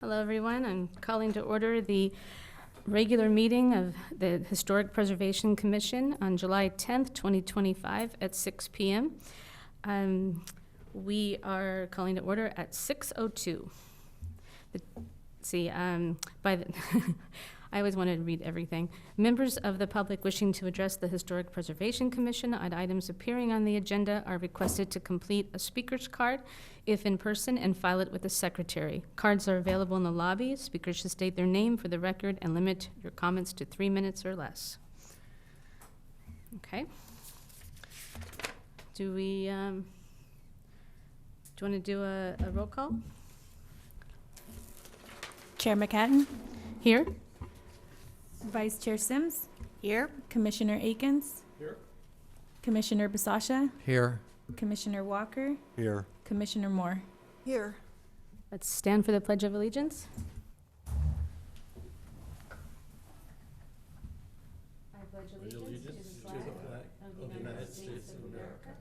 Hello, everyone. I'm calling to order the regular meeting of the Historic Preservation Commission on July 10th, 2025 at 6 p.m. We are calling to order at 6:02. I always wanted to read everything. Members of the public wishing to address the Historic Preservation Commission on items appearing on the agenda are requested to complete a speaker's card if in person and file it with the secretary. Cards are available in the lobby. Speakers should state their name for the record and limit your comments to 3 minutes or less. Okay. Do you want to do a roll call? Chair McHatton. Here. Vice Chair Sims. Here. Commissioner Akins. Here. Commissioner Basasha. Here. Commissioner Walker. Here. Commissioner Moore. Here. Let's stand for the Pledge of Allegiance. I pledge allegiance to the flag of the United States of America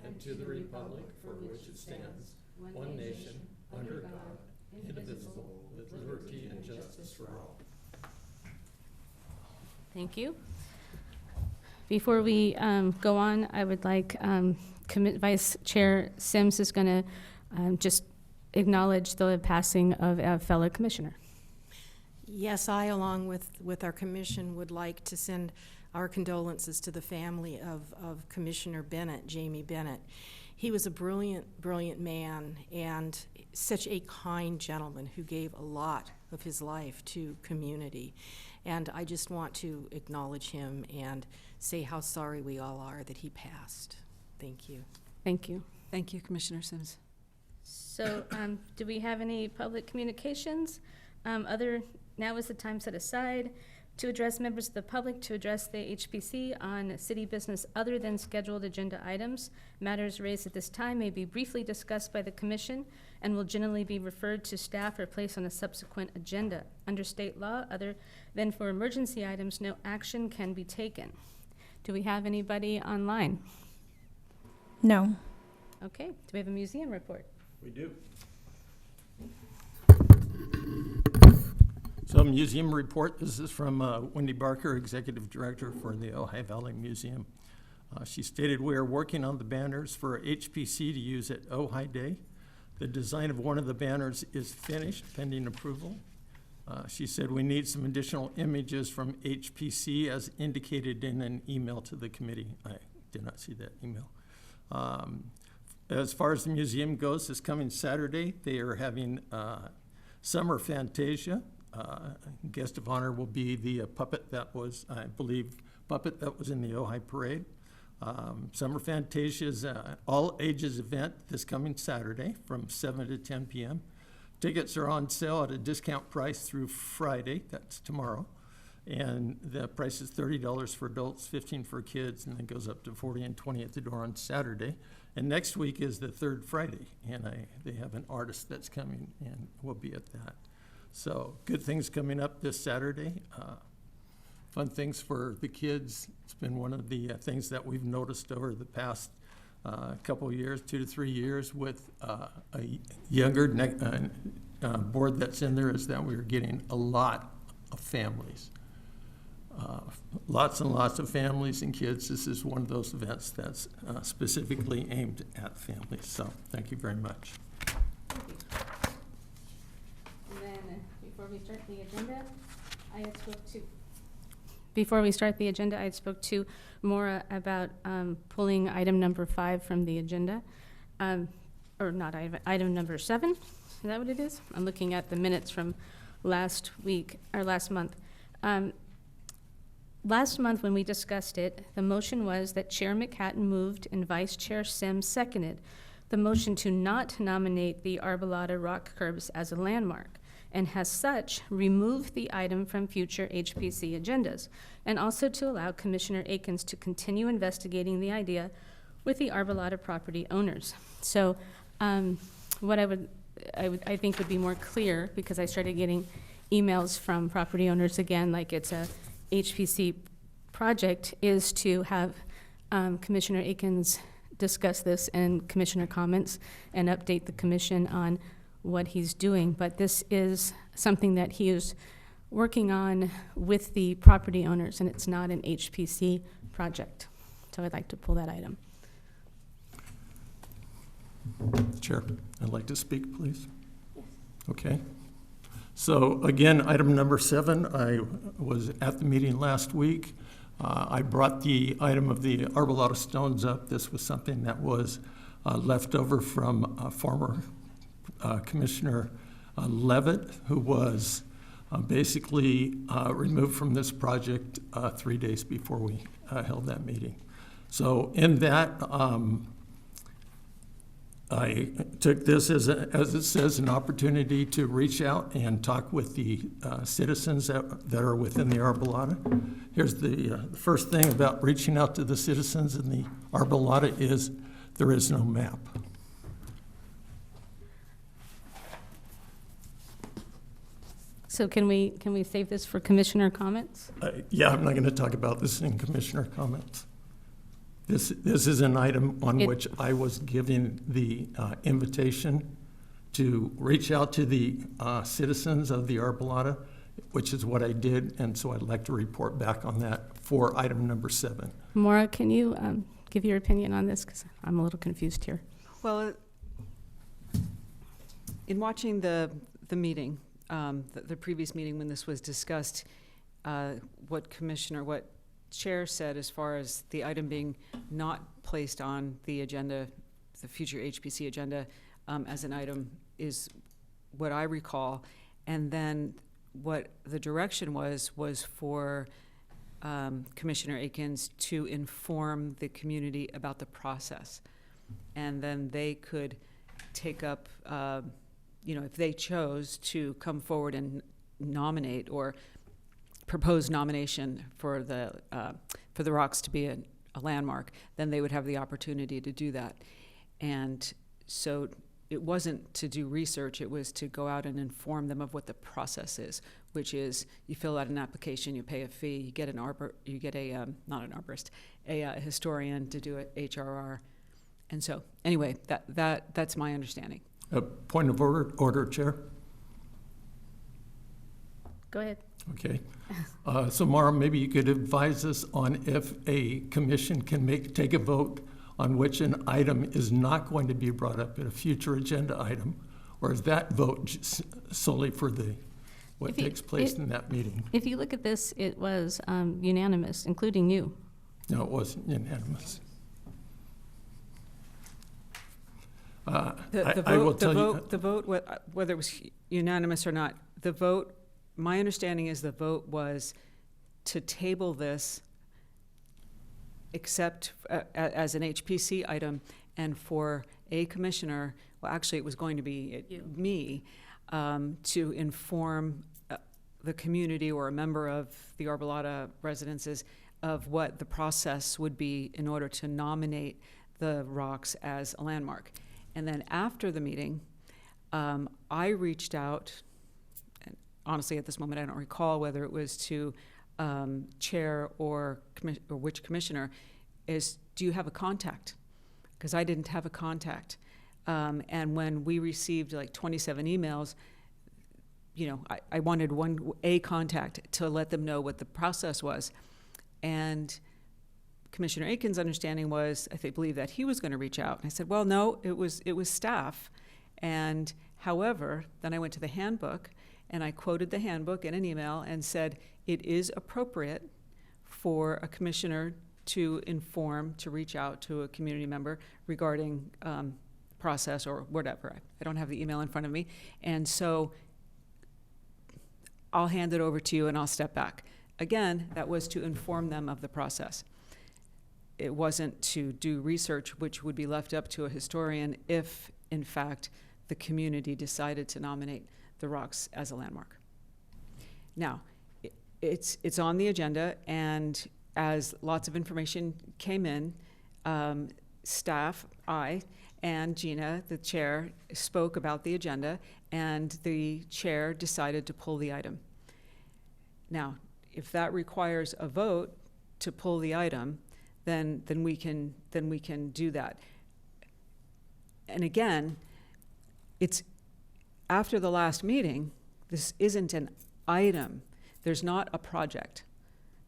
and to the republic for which it stands, one nation, under God, indivisible, with liberty and justice for all. Thank you. Before we go on, I would like Vice Chair Sims is going to just acknowledge the passing of a fellow commissioner. Yes, I, along with our commission, would like to send our condolences to the family of Commissioner Bennett, Jamie Bennett. He was a brilliant, brilliant man and such a kind gentleman who gave a lot of his life to community. And I just want to acknowledge him and say how sorry we all are that he passed. Thank you. Thank you. Thank you, Commissioner Sims. So do we have any public communications? Now is the time set aside to address members of the public to address the HPC on city business other than scheduled agenda items. Matters raised at this time may be briefly discussed by the commission and will generally be referred to staff or placed on a subsequent agenda. Under state law, other than for emergency items, no action can be taken. Do we have anybody online? No. Okay. Do we have a museum report? We do. So museum report, this is from Wendy Barker, Executive Director for the Ojai Valley Museum. She stated, we are working on the banners for HPC to use at Ojai Day. The design of one of the banners is finished, pending approval. She said we need some additional images from HPC as indicated in an email to the committee. I did not see that email. As far as the museum goes, this coming Saturday, they are having Summer Fantasia. Guest of honor will be the puppet that was, I believe, in the Ojai Parade. Summer Fantasia is an all ages event this coming Saturday from 7 to 10 p.m. Tickets are on sale at a discount price through Friday, that's tomorrow. And the price is $30 for adults, $15 for kids, and then goes up to $40 and $20 at the door on Saturday. And next week is the third Friday, and they have an artist that's coming and we'll be at that. So good things coming up this Saturday. Fun things for the kids. It's been one of the things that we've noticed over the past couple of years, 2 to 3 years, with a younger board that's in there, is that we're getting a lot of families. Lots and lots of families and kids. This is one of those events that's specifically aimed at families. So thank you very much. And then before we start the agenda, I had spoke to Maura about pulling item number 5 from the agenda, or not item number 7. Is that what it is? I'm looking at the minutes from last month. Last month when we discussed it, the motion was that Chair McHatton moved and Vice Chair Sims seconded the motion to not nominate the Arbolada rock curbs as a landmark, and as such, remove the item from future HPC agendas, and also to allow Commissioner Akins to continue investigating the idea with the Arbolada property owners. So what I think would be more clear, because I started getting emails from property owners again, like it's a HPC project, is to have Commissioner Akins discuss this and commissioner comments and update the commission on what he's doing, but this is something that he is working on with the property owners, and it's not an HPC project. So I'd like to pull that item. Chair, I'd like to speak, please. Okay. So again, item number 7, I was at the meeting last week. I brought the item of the arbolata stones up. This was something that was left over from former Commissioner Levitt, who was basically removed from this project 3 days before we held that meeting. So in that, I took this as it says, an opportunity to reach out and talk with the citizens that are within the arbolata. Here's the first thing about reaching out to the citizens in the arbolata is there is no map. So can we save this for commissioner comments? Yeah, I'm not going to talk about this in commissioner comments. This is an item on which I was giving the invitation to reach out to the citizens of the arbolata, which is what I did, and so I'd like to report back on that for item number 7. Maura, can you give your opinion on this? Because I'm a little confused here. Well, in watching the meeting, the previous meeting when this was discussed, what Chair said as far as the item being not placed on the agenda, the future HPC agenda, as an item is what I recall. And then what the direction was for Commissioner Akins to inform the community about the process. And then they could take up, if they chose to come forward and nominate or proposed nomination for the rocks to be a landmark, then they would have the opportunity to do that. And so it wasn't to do research, it was to go out and inform them of what the process is, which is you fill out an application, you pay a fee, you get not an arborist, a historian to do it, HRR. And so anyway, that's my understanding. Point of order, Chair. Go ahead. Okay. So Mara, maybe you could advise us on if a commission can take a vote on which an item is not going to be brought up at a future agenda item, or is that vote solely for what takes place in that meeting? If you look at this, it was unanimous, including you. No, it wasn't unanimous. The vote, whether it was unanimous or not, the vote, my understanding is the vote was to table this except as an HPC item, and for a commissioner, well, actually it was going to be me, to inform the community or a member of the Arbolata residences of what the process would be in order to nominate the rocks as a landmark. And then after the meeting, I reached out, and honestly at this moment I don't recall whether it was to chair or which commissioner, is do you have a contact? Because I didn't have a contact. And when we received like 27 emails, I wanted a contact to let them know what the process was. And Commissioner Aiken's understanding was, I believe that he was going to reach out. And I said, well, no, it was staff. And however, then I went to the handbook and I quoted the handbook in an email and said, it is appropriate for a commissioner to reach out to a community member regarding process or whatever. I don't have the email in front of me. And so I'll hand it over to you and I'll step back. Again, that was to inform them of the process. It wasn't to do research, which would be left up to a historian if, in fact, the community decided to nominate the rocks as a landmark. Now, it's on the agenda, and as lots of information came in, staff, I, and Gina, the chair, spoke about the agenda, and the chair decided to pull the item. Now, if that requires a vote to pull the item, then we can do that. And again, after the last meeting, this isn't an item. There's not a project.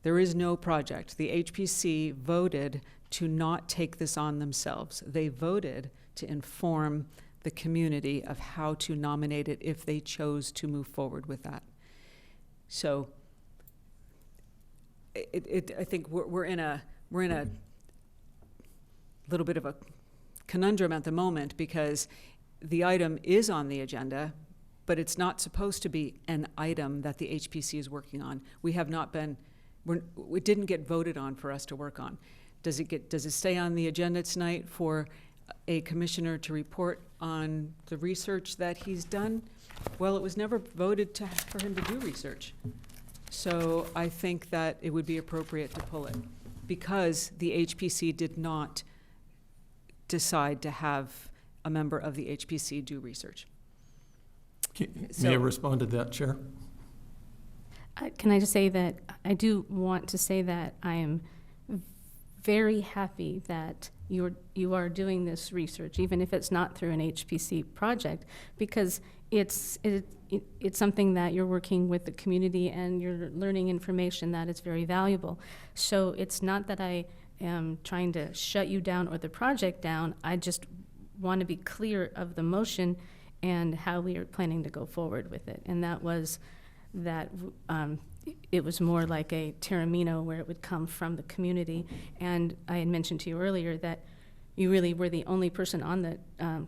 There is no project. The HPC voted to not take this on themselves. They voted to inform the community of how to nominate it if they chose to move forward with that. So I think we're in a little bit of a conundrum at the moment, because the item is on the agenda, but it's not supposed to be an item that the HPC is working on. We have not been, it didn't get voted on for us to work on. Does it stay on the agenda tonight for a commissioner to report on the research that he's done? Well, it was never voted for him to do research. So I think that it would be appropriate to pull it, because the HPC did not decide to have a member of the HPC do research. May I respond to that, Chair? Can I just say that I do want to say that I am very happy that you are doing this research, even if it's not through an HPC project, because it's something that you're working with the community and you're learning information that is very valuable. So it's not that I am trying to shut you down or the project down. I just want to be clear of the motion and how we are planning to go forward with it. And that was that it was more like a Terramino, where it would come from the community. And I had mentioned to you earlier that you really were the only person on the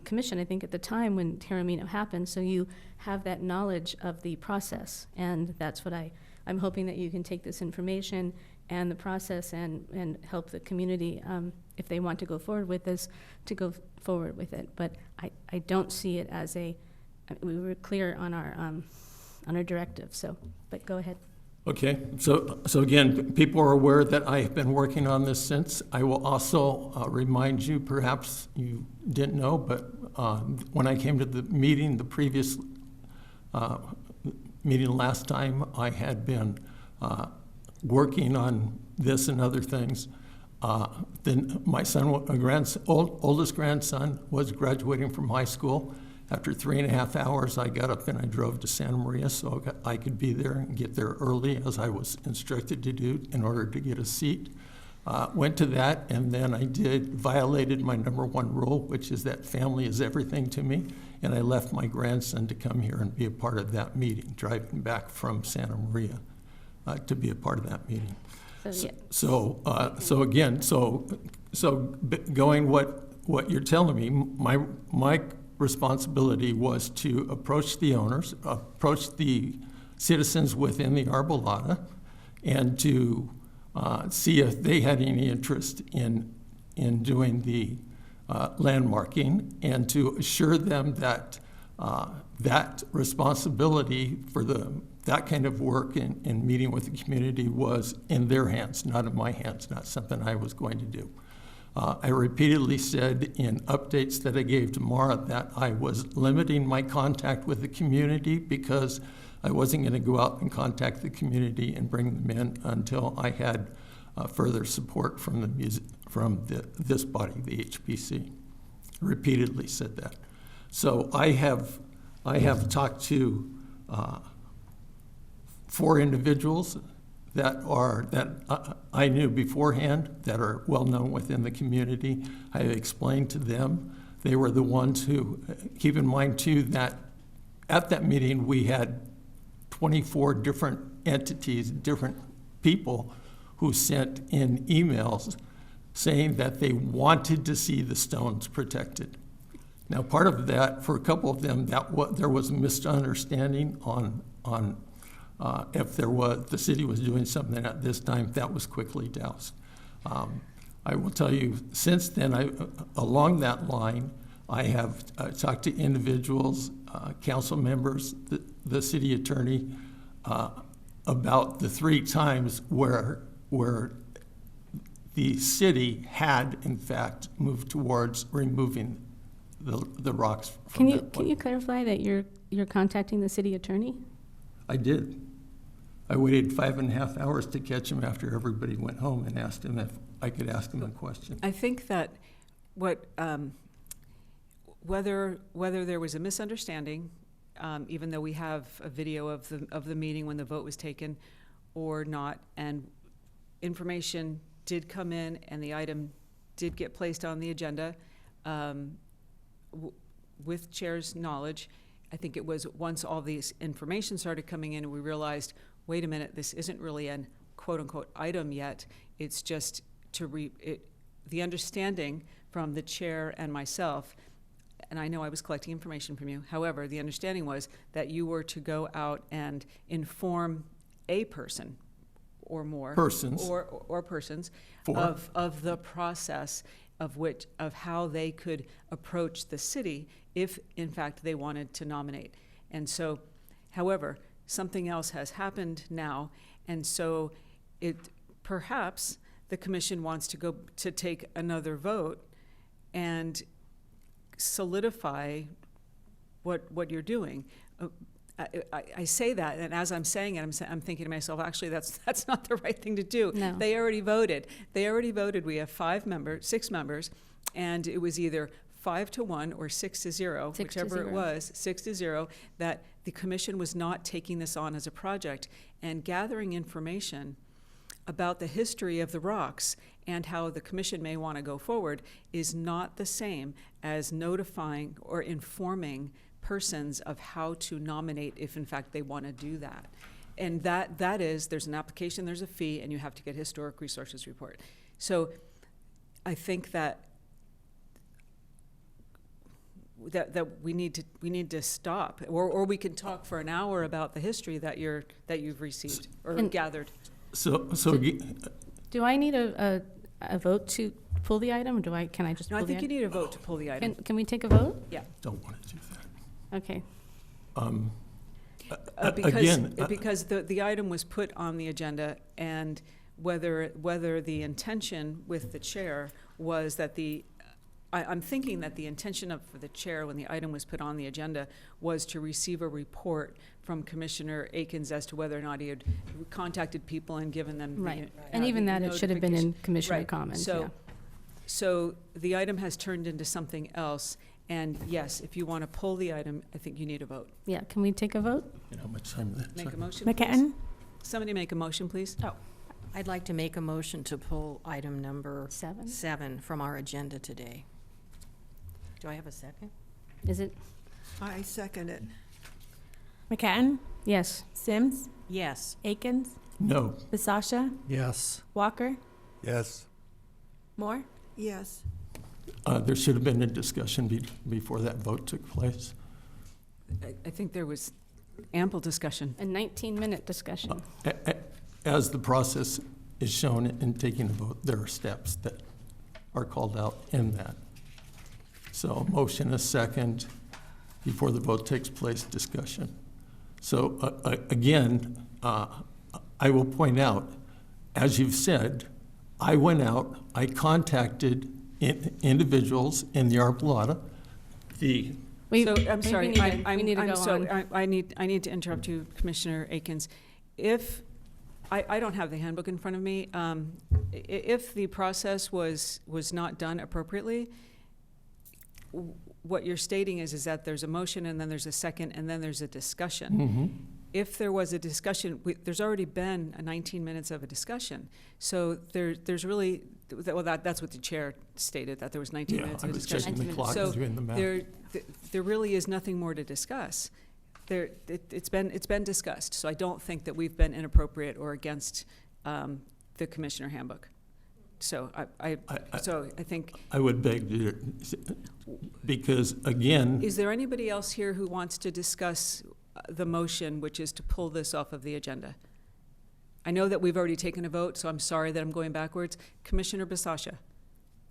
commission, I think, at the time when Terramino happened. So you have that knowledge of the process. And that's what I'm hoping that you can take this information and the process and help the community, if they want to go forward with this, to go forward with it. But I don't see it as we were clear on our directive, so, but go ahead. Okay, so again, people are aware that I have been working on this since. I will also remind you, perhaps you didn't know, but when I came to the meeting, the previous meeting last time, I had been working on this and other things. Then my son, oldest grandson, was graduating from high school. After 3.5 hours, I got up and I drove to Santa Maria so I could be there and get there early, as I was instructed to do, in order to get a seat. Went to that, and then I violated my number one rule, which is that family is everything to me, and I left my grandson to come here and be a part of that meeting, driving back from Santa Maria to be a part of that meeting. So, yeah. So again, going what you're telling me, my responsibility was to approach the owners, approach the citizens within the Arbolada, and to see if they had any interest in doing the landmarking, and to assure them that that responsibility for that kind of work and meeting with the community was in their hands, not in my hands, not something I was going to do. I repeatedly said in updates that I gave to Mara that I was limiting my contact with the community because I wasn't going to go out and contact the community and bring them in until I had further support from this body, the HPC. Repeatedly said that. So I have talked to 4 individuals that I knew beforehand, that are well known within the community. I explained to them. They were the ones who, keep in mind too, that at that meeting we had 24 different entities, different people who sent in emails saying that they wanted to see the stones protected. Now, part of that, for a couple of them, there was a misunderstanding on if the city was doing something at this time. That was quickly doused. I will tell you, since then, along that line, I have talked to individuals, council members, the city attorney, about the 3 times where the city had, in fact, moved towards removing the rocks from that point. Can you clarify that you're contacting the city attorney? I did. I waited 5.5 hours to catch him after everybody went home and asked him if I could ask him a question. I think that whether there was a misunderstanding even though we have a video of the meeting when the vote was taken or not. And information did come in and the item did get placed on the agenda with chair's knowledge. I think it was once all these information started coming in and we realized, wait a minute, this isn't really an quote-unquote item yet. It's just the understanding from the chair and myself, and I know I was collecting information from you, however, the understanding was that you were to go out and inform a person or more. Persons. Or persons Four. of the process of how they could approach the city if, in fact, they wanted to nominate. And so, however, something else has happened now, and so perhaps the commission wants to take another vote and solidify what you're doing. I say that, and as I'm saying it, I'm thinking to myself, actually, that's not the right thing to do. No. They already voted. We have 6 members, and it was either 5-1 or 6-0, 6-0. whichever it was, 6-0, that the commission was not taking this on as a project and gathering information about the history of the rocks and how the commission may want to go forward is not the same as notifying or informing persons of how to nominate if in fact they want to do that. And that is, there's an application, there's a fee, and you have to get historic resources report. So I think that we need to stop, or we can talk for an hour about the history that you've received or And- gathered. Do I need a vote to pull the item, or can I just No, pull I the think you item? need a vote to pull the item. Can we take a vote? Yeah. Don't want to do that. Okay. Because the item was put on the agenda, and whether the intention with the chair was that I'm thinking that the intention for the chair when the item was put on the agenda was to receive a report from Commissioner Akins as to whether or not he had contacted people and given them the, Right. And even that, it should have been in Commissioner Right. comments, So, yeah. so the item has turned into something else, and yes, if you want to pull the item, I think you need a vote. Yeah, can we take a vote? You know how much time that Make a took? motion, please. McCatton? Somebody make a motion, please. I'd like to make a motion to pull item number 7 from our agenda today. Do I have a second? Is it? I second it. McCatton? Yes. Sims? Yes. Akins? No. Basasha? Yes. Walker? Yes. Moore? Yes. There should have been a discussion before that vote took place. I think there was ample discussion. A 19-minute discussion. As the process is shown in taking a vote, there are steps that are called out in that. So a motion, a second, before the vote takes place, discussion. So again, I will point out, as you've said, I went out, I contacted individuals in the Arpalata. So, I'm sorry, we need to go so on. I need to interrupt you, Commissioner Akins. If, I don't have the handbook in front of me, if the process was not done appropriately, what you're stating is that there's a motion and then there's a second and then there's a discussion. Mm-hmm. If there was a discussion, there's already been 19 minutes of a discussion. So there's really, well, that's what the chair stated, that there was 19 minutes I of a was discussion. checking the clock So and doing the math. there really is nothing more to discuss. It's been discussed, so I don't think that we've been inappropriate or against the commissioner handbook. So I think, I would beg to, because again, is there anybody else here who wants to discuss the motion, which is to pull this off of the agenda? I know that we've already taken a vote, so I'm sorry that I'm going backwards. Commissioner Basasha,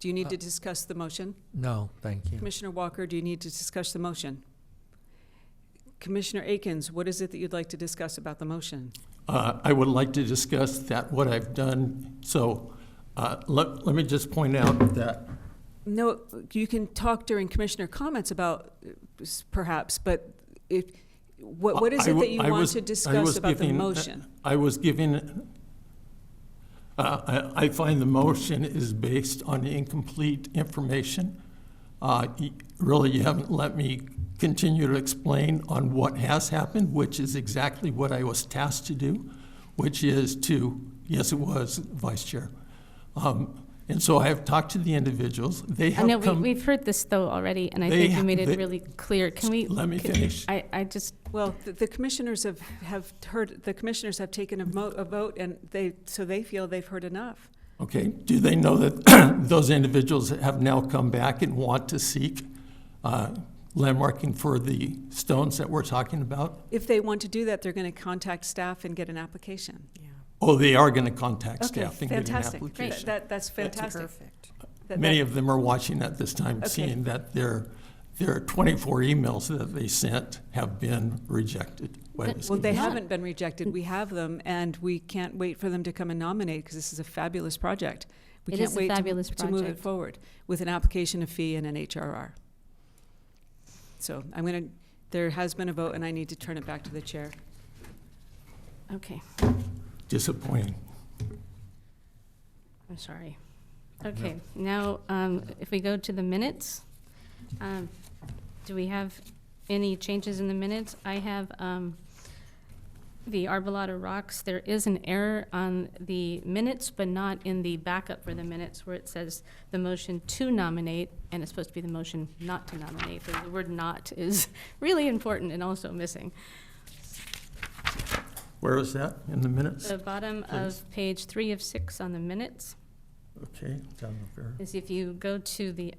do you need to discuss the motion? No, thank you. Commissioner Walker, do you need to discuss the motion? Commissioner Akins, what is it that you'd like to discuss about the motion? I would like to discuss that, what I've done. So let me just point out that No, you can talk during commissioner comments about perhaps, but what is it that you want to discuss about the motion? I was giving, I find the motion is based on incomplete information. Really, you haven't let me continue to explain on what has happened, which is exactly what I was tasked to do, which is to, yes, it was, Vice Chair. And so I have talked to the individuals. They I have know, come. we've heard this though already, and I They think you ha- made it they- really clear. Can we? Let me can- finish. I just, Well, the commissioners have heard, the commissioners have taken a vote, and they feel they've heard enough. Okay, do they know that those individuals have now come back and want to seek landmarking for the stones that we're talking about? If they want to do that, they're going to contact staff and get an application. Yeah, Oh, they are going to contact Okay, staff and get an fantastic. application. That's fantastic. perfect. Many of them are watching at this time, Okay. seeing that their 24 emails that they sent have been rejected by this Well, they commission. haven't been rejected. We have them, and we can't wait for them to come and nominate, because this is a fabulous project. We It can't is a wait fabulous to move it project. forward with an application, a fee, and an HRR. So there has been a vote, and I need to turn it back to the chair. okay, Disappointing. I'm sorry. Okay, now, if we go to the minutes, do we have any changes in the minutes? I have the Arbolata Rocks. There is an error on the minutes, but not in the backup for the minutes, where it says the motion to nominate, and it's supposed to be the motion not to nominate. The word "not" is really important and also missing. Where is that in the minutes? The bottom Please. of page 3 of 6 on the minutes Okay, down there. is if you go to the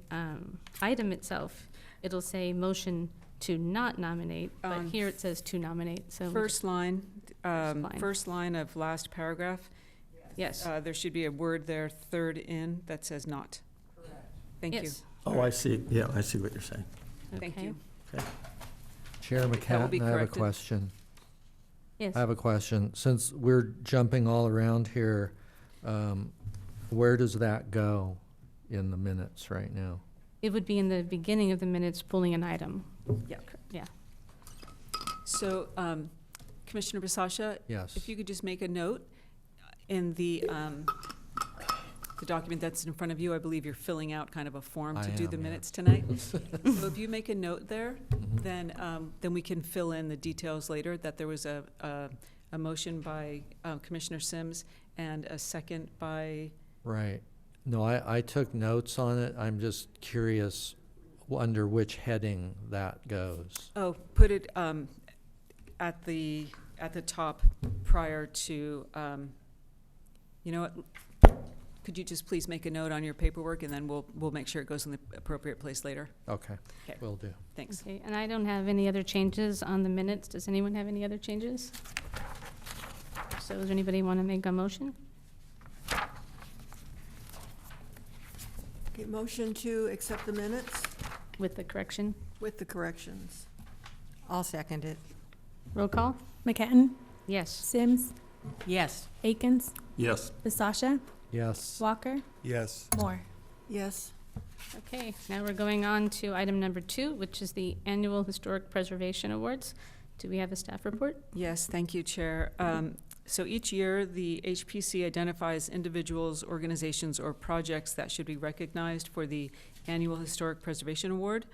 item itself, it'll say motion to not nominate, but here it says to nominate, so. First line, line. first line of last paragraph, Yes. there should be a word there, third in, that says not. Thank you. Yes. Oh, I see. Yeah, I see what you're saying. Thank Okay. you. Chair will be McCatton, I have a corrected. question. Yes. I have a question. Since we're jumping all around here, where does that go in the minutes right now? It would be in the beginning of the minutes, pulling an item. Yeah. Yeah. So, Commissioner Basasha, Yes. if you could just make a note in the document that's in front of you, I believe you're filling out kind of a form I to do the am, yeah. minutes tonight. So if you make a note there, Mhm. then we can fill in the details later, that there was a motion by Commissioner Sims and a second by, Right. No, I took notes on it. I'm just curious under which heading that goes. put it at the top prior to, you know what? Could you just please make a note on your paperwork, and then we'll make sure it goes in the appropriate place later? Okay, Okay. will do. Thanks. Okay, and I don't have any other changes on the minutes. Does anyone have any other changes? So does anybody want to make a motion? Okay, motion to accept the minutes With the correction? with the corrections. I'll second it. Roll call? McCatton, Yes. Sims, Yes. Akins, Yes. Basasha, Yes. Walker, Yes. Moore. Yes, Okay, now we're going on to item number 2, which is the Annual Historic Preservation Awards. Do we have a staff report? Yes, thank you, Chair. So each year, the HPC identifies individuals, organizations, or projects that should be recognized for the Annual Historic Preservation Award.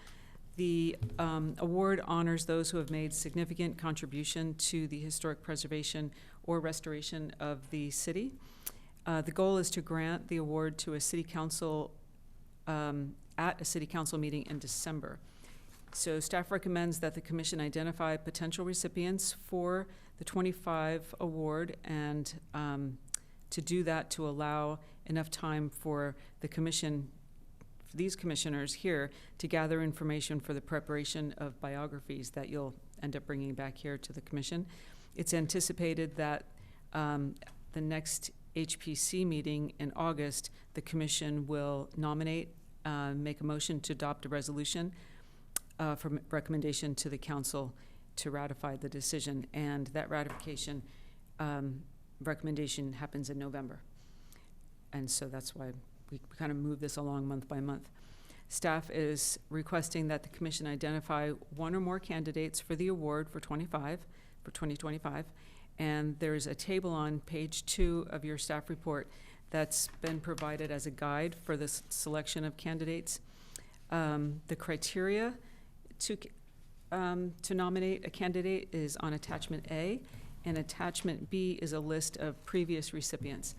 The award honors those who have made significant contribution to the historic preservation or restoration of the city. The goal is to grant the award to a city council at a city council meeting in December. So staff recommends that the commission identify potential recipients for the 25 award, and to do that, to allow enough time for the commission, for these commissioners here, to gather information for the preparation of biographies that you'll end up bringing back here to the commission. It's anticipated that the next HPC meeting in August, the commission will nominate, make a motion to adopt a resolution for recommendation to the council to ratify the decision, and that ratification recommendation happens in November. And so that's why we kind of move this along month by month. Staff is requesting that the commission identify one or more candidates for the award for 2025. And there's a table on page 2 of your staff report that's been provided as a guide for the selection of candidates. The criteria to nominate a candidate is on attachment A, and attachment B is a list of previous recipients.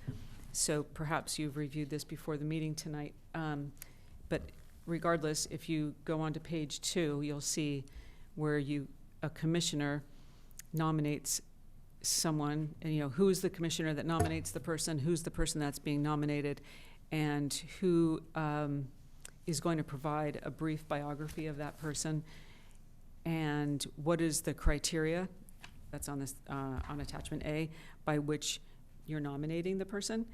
So perhaps you've reviewed this before the meeting tonight, but regardless, if you go on to page 2, you'll see where a commissioner nominates someone, and who's the commissioner that nominates the person, who's the person that's being nominated, and who is going to provide a brief biography of that person, and what is the criteria, that's on this, on attachment A, by which you're nominating the person.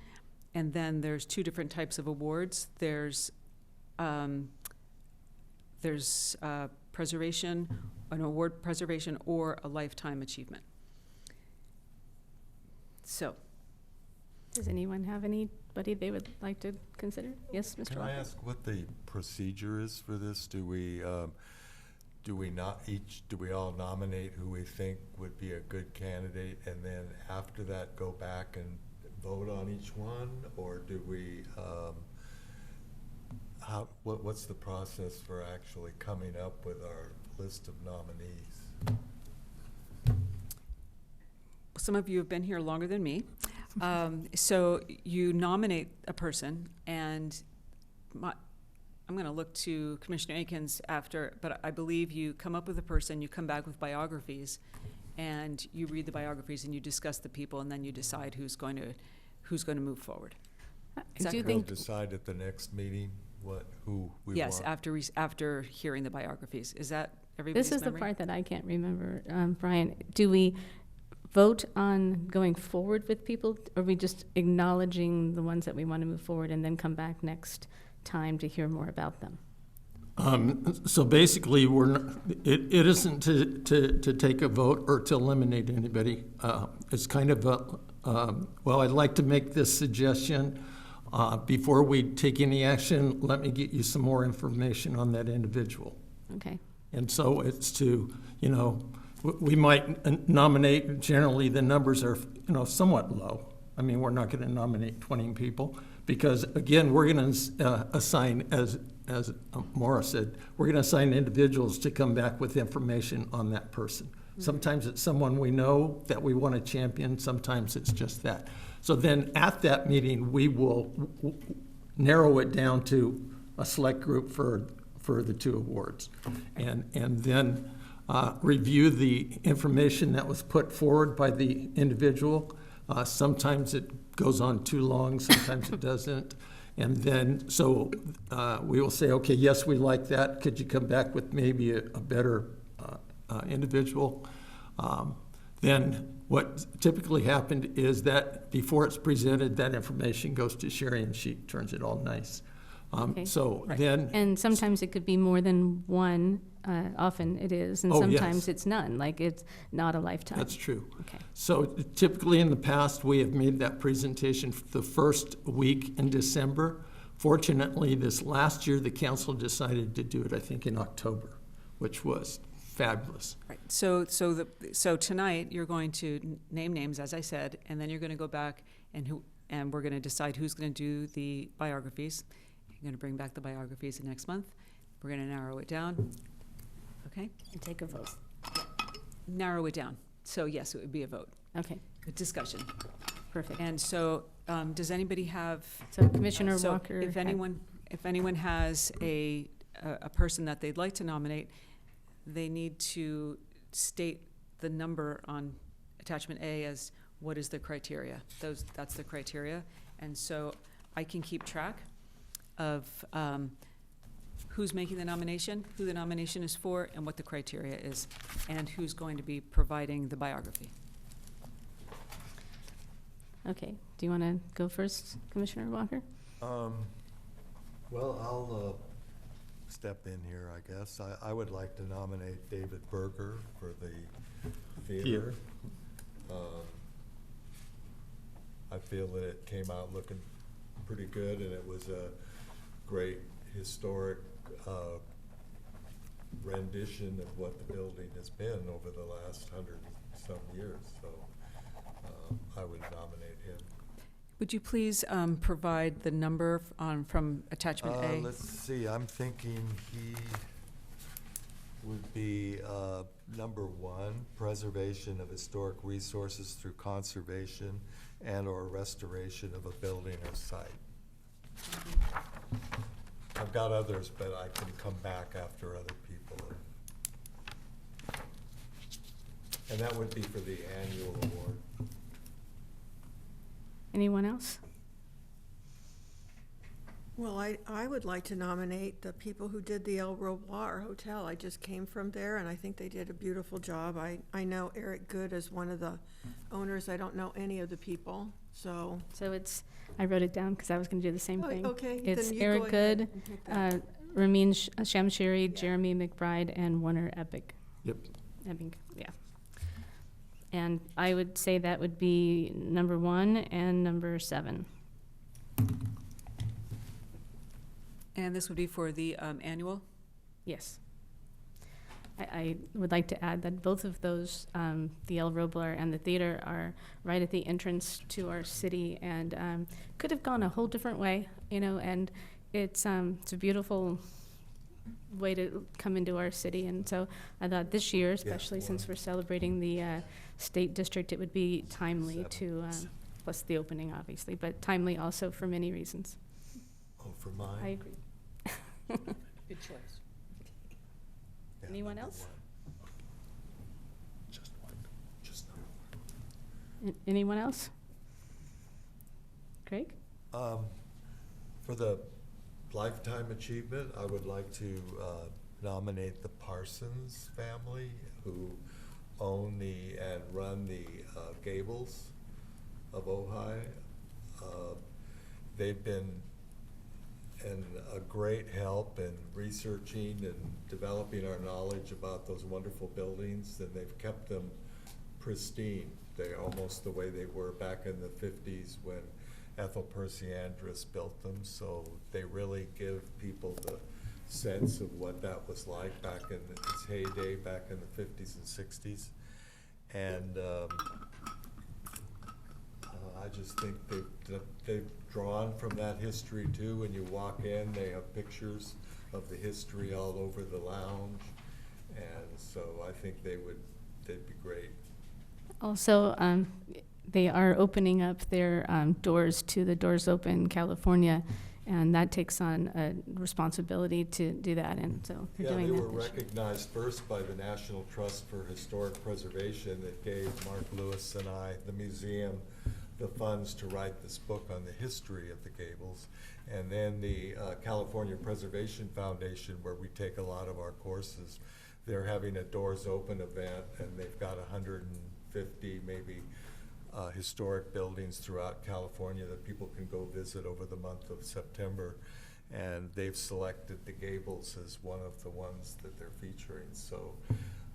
And then there's 2 different types of awards. There's preservation, an award preservation, or a lifetime achievement. So, Does anyone have anybody they would like to consider? Yes, Mr. Can I Walker? ask what the procedure is for this? Do we all nominate who we think would be a good candidate, and then after that go back and vote on each one? Or do we, what's the process for actually coming up with our list of nominees? some of you have been here longer than me. So you nominate a person, and I'm going to look to Commissioner Akins after, but I believe you come up with a person, you come back with biographies, and you read the biographies and you discuss the people, and then you decide who's going to move forward. Is that Do you correct? We'll think, decide at the next meeting who we want. Yes, after hearing the biographies. Is that everybody's this is the memory? part that I can't remember, Brian. Do we vote on going forward with people, or are we just acknowledging the ones that we want to move forward and then come back next time to hear more about them? So basically, it isn't to take a vote or to eliminate anybody. It's kind of well, I'd like to make this suggestion. Before we take any action, let me get you some more information on that individual. Okay. And so it's to, we might nominate, generally the numbers are, somewhat low. I mean, we're not going to nominate 20 people because, again, we're going to assign, as Maura said, we're going to assign individuals to come back with information on that person. Sometimes it's someone we know that we want to champion. Sometimes it's just that. So then at that meeting, we will narrow it down to a select group for the 2 awards. And then review the information that was put forward by the individual. Sometimes it goes on too long, sometimes it doesn't. And then, so we will say, okay, yes, we like that. Could you come back with maybe a better individual? Then what typically happened is that before it's presented, that information goes to Sherry and she turns it all nice. Okay. So Right. then, And sometimes it could be more than one, often it is, and Oh, yes. sometimes it's none, like it's not a lifetime. that's true. Okay. So typically in the past, we have made that presentation for the first week in December. Fortunately, this last year, the council decided to do it, I think, in October, which was fabulous. Right. So tonight, you're going to name names, as I said, and then you're going to go back and we're going to decide who's going to do the biographies. You're going to bring back the biographies the next month. We're going to narrow it down. Okay? And take a vote. Narrow it down. So yes, it would be a vote, Okay, a discussion. perfect. And so, does anybody have? So Commissioner So Walker. if anyone has a person that they'd like to nominate, they need to state the number on attachment A as what is the criteria. That's the criteria. And so I can keep track of who's making the nomination, who the nomination is for, and what the criteria is, and who's going to be providing the biography. Okay, do you want to go first, Commissioner Walker? Well, I'll step in here, I guess. I would like to nominate David Berger for the theater. I feel that it came out looking pretty good, and it was a great historic rendition of what the building has been over the last 100-some years. So I would nominate him. Would you please provide the number from attachment A? Let's see, I'm thinking would be number 1, preservation of historic resources through conservation and/or restoration of a building or site. I've got others, but I can come back after other people. And that would be for the annual award. Anyone else? Well, I would like to nominate the people who did the El Robar Hotel. I just came from there, and I think they did a beautiful job. I know Eric Good as one of the owners. I don't know any of the people, so. So it's, I wrote it down because I was going to do the same Oh, thing. okay, It's then you go Eric ahead Good, and pick that. Ramin Shamshiri, Jeremy McBride, and Warner Epic. Yep. Epic, yeah. And I would say that would be number 1 and number 7. And this would be for the annual? Yes. I would like to add that both of those, the El Roblar and the theater, are right at the entrance to our city, and could have gone a whole different way, you know, and it's a beautiful way to come into our city. And so I thought this year, especially since we're celebrating the State District, it would be timely to, plus the opening, obviously, but timely also for many reasons. Oh, for mine? I agree. Good choice. Yeah, Anyone number else? 1. Just one. Just number 1. Anyone else? Craig? For the Lifetime Achievement, I would like to nominate the Parsons family, who own and run the Gables of Ojai. They've been a great help in researching and developing our knowledge about those wonderful buildings, and they've kept them pristine. They're almost the way they were back in the 50s when Ethel Percy Andrus built them, so they really give people the sense of what that was like back in its heyday, back in the 50s and 60s. And I just think they've drawn from that history too. When you walk in, they have pictures of the history all over the lounge, and so I think they'd be great. Also, they are opening up their doors to the Doors Open California, and that takes on a responsibility to do that, and so they're Yeah, doing they that were this year. recognized first by the National Trust for Historic Preservation that gave Mark Lewis and I, the museum, the funds to write this book on the history of the Gables. And then the California Preservation Foundation, where we take a lot of our courses, they're having a Doors Open event, and they've got 150 maybe historic buildings throughout California that people can go visit over the month of September. And they've selected the Gables as one of the ones that they're featuring. So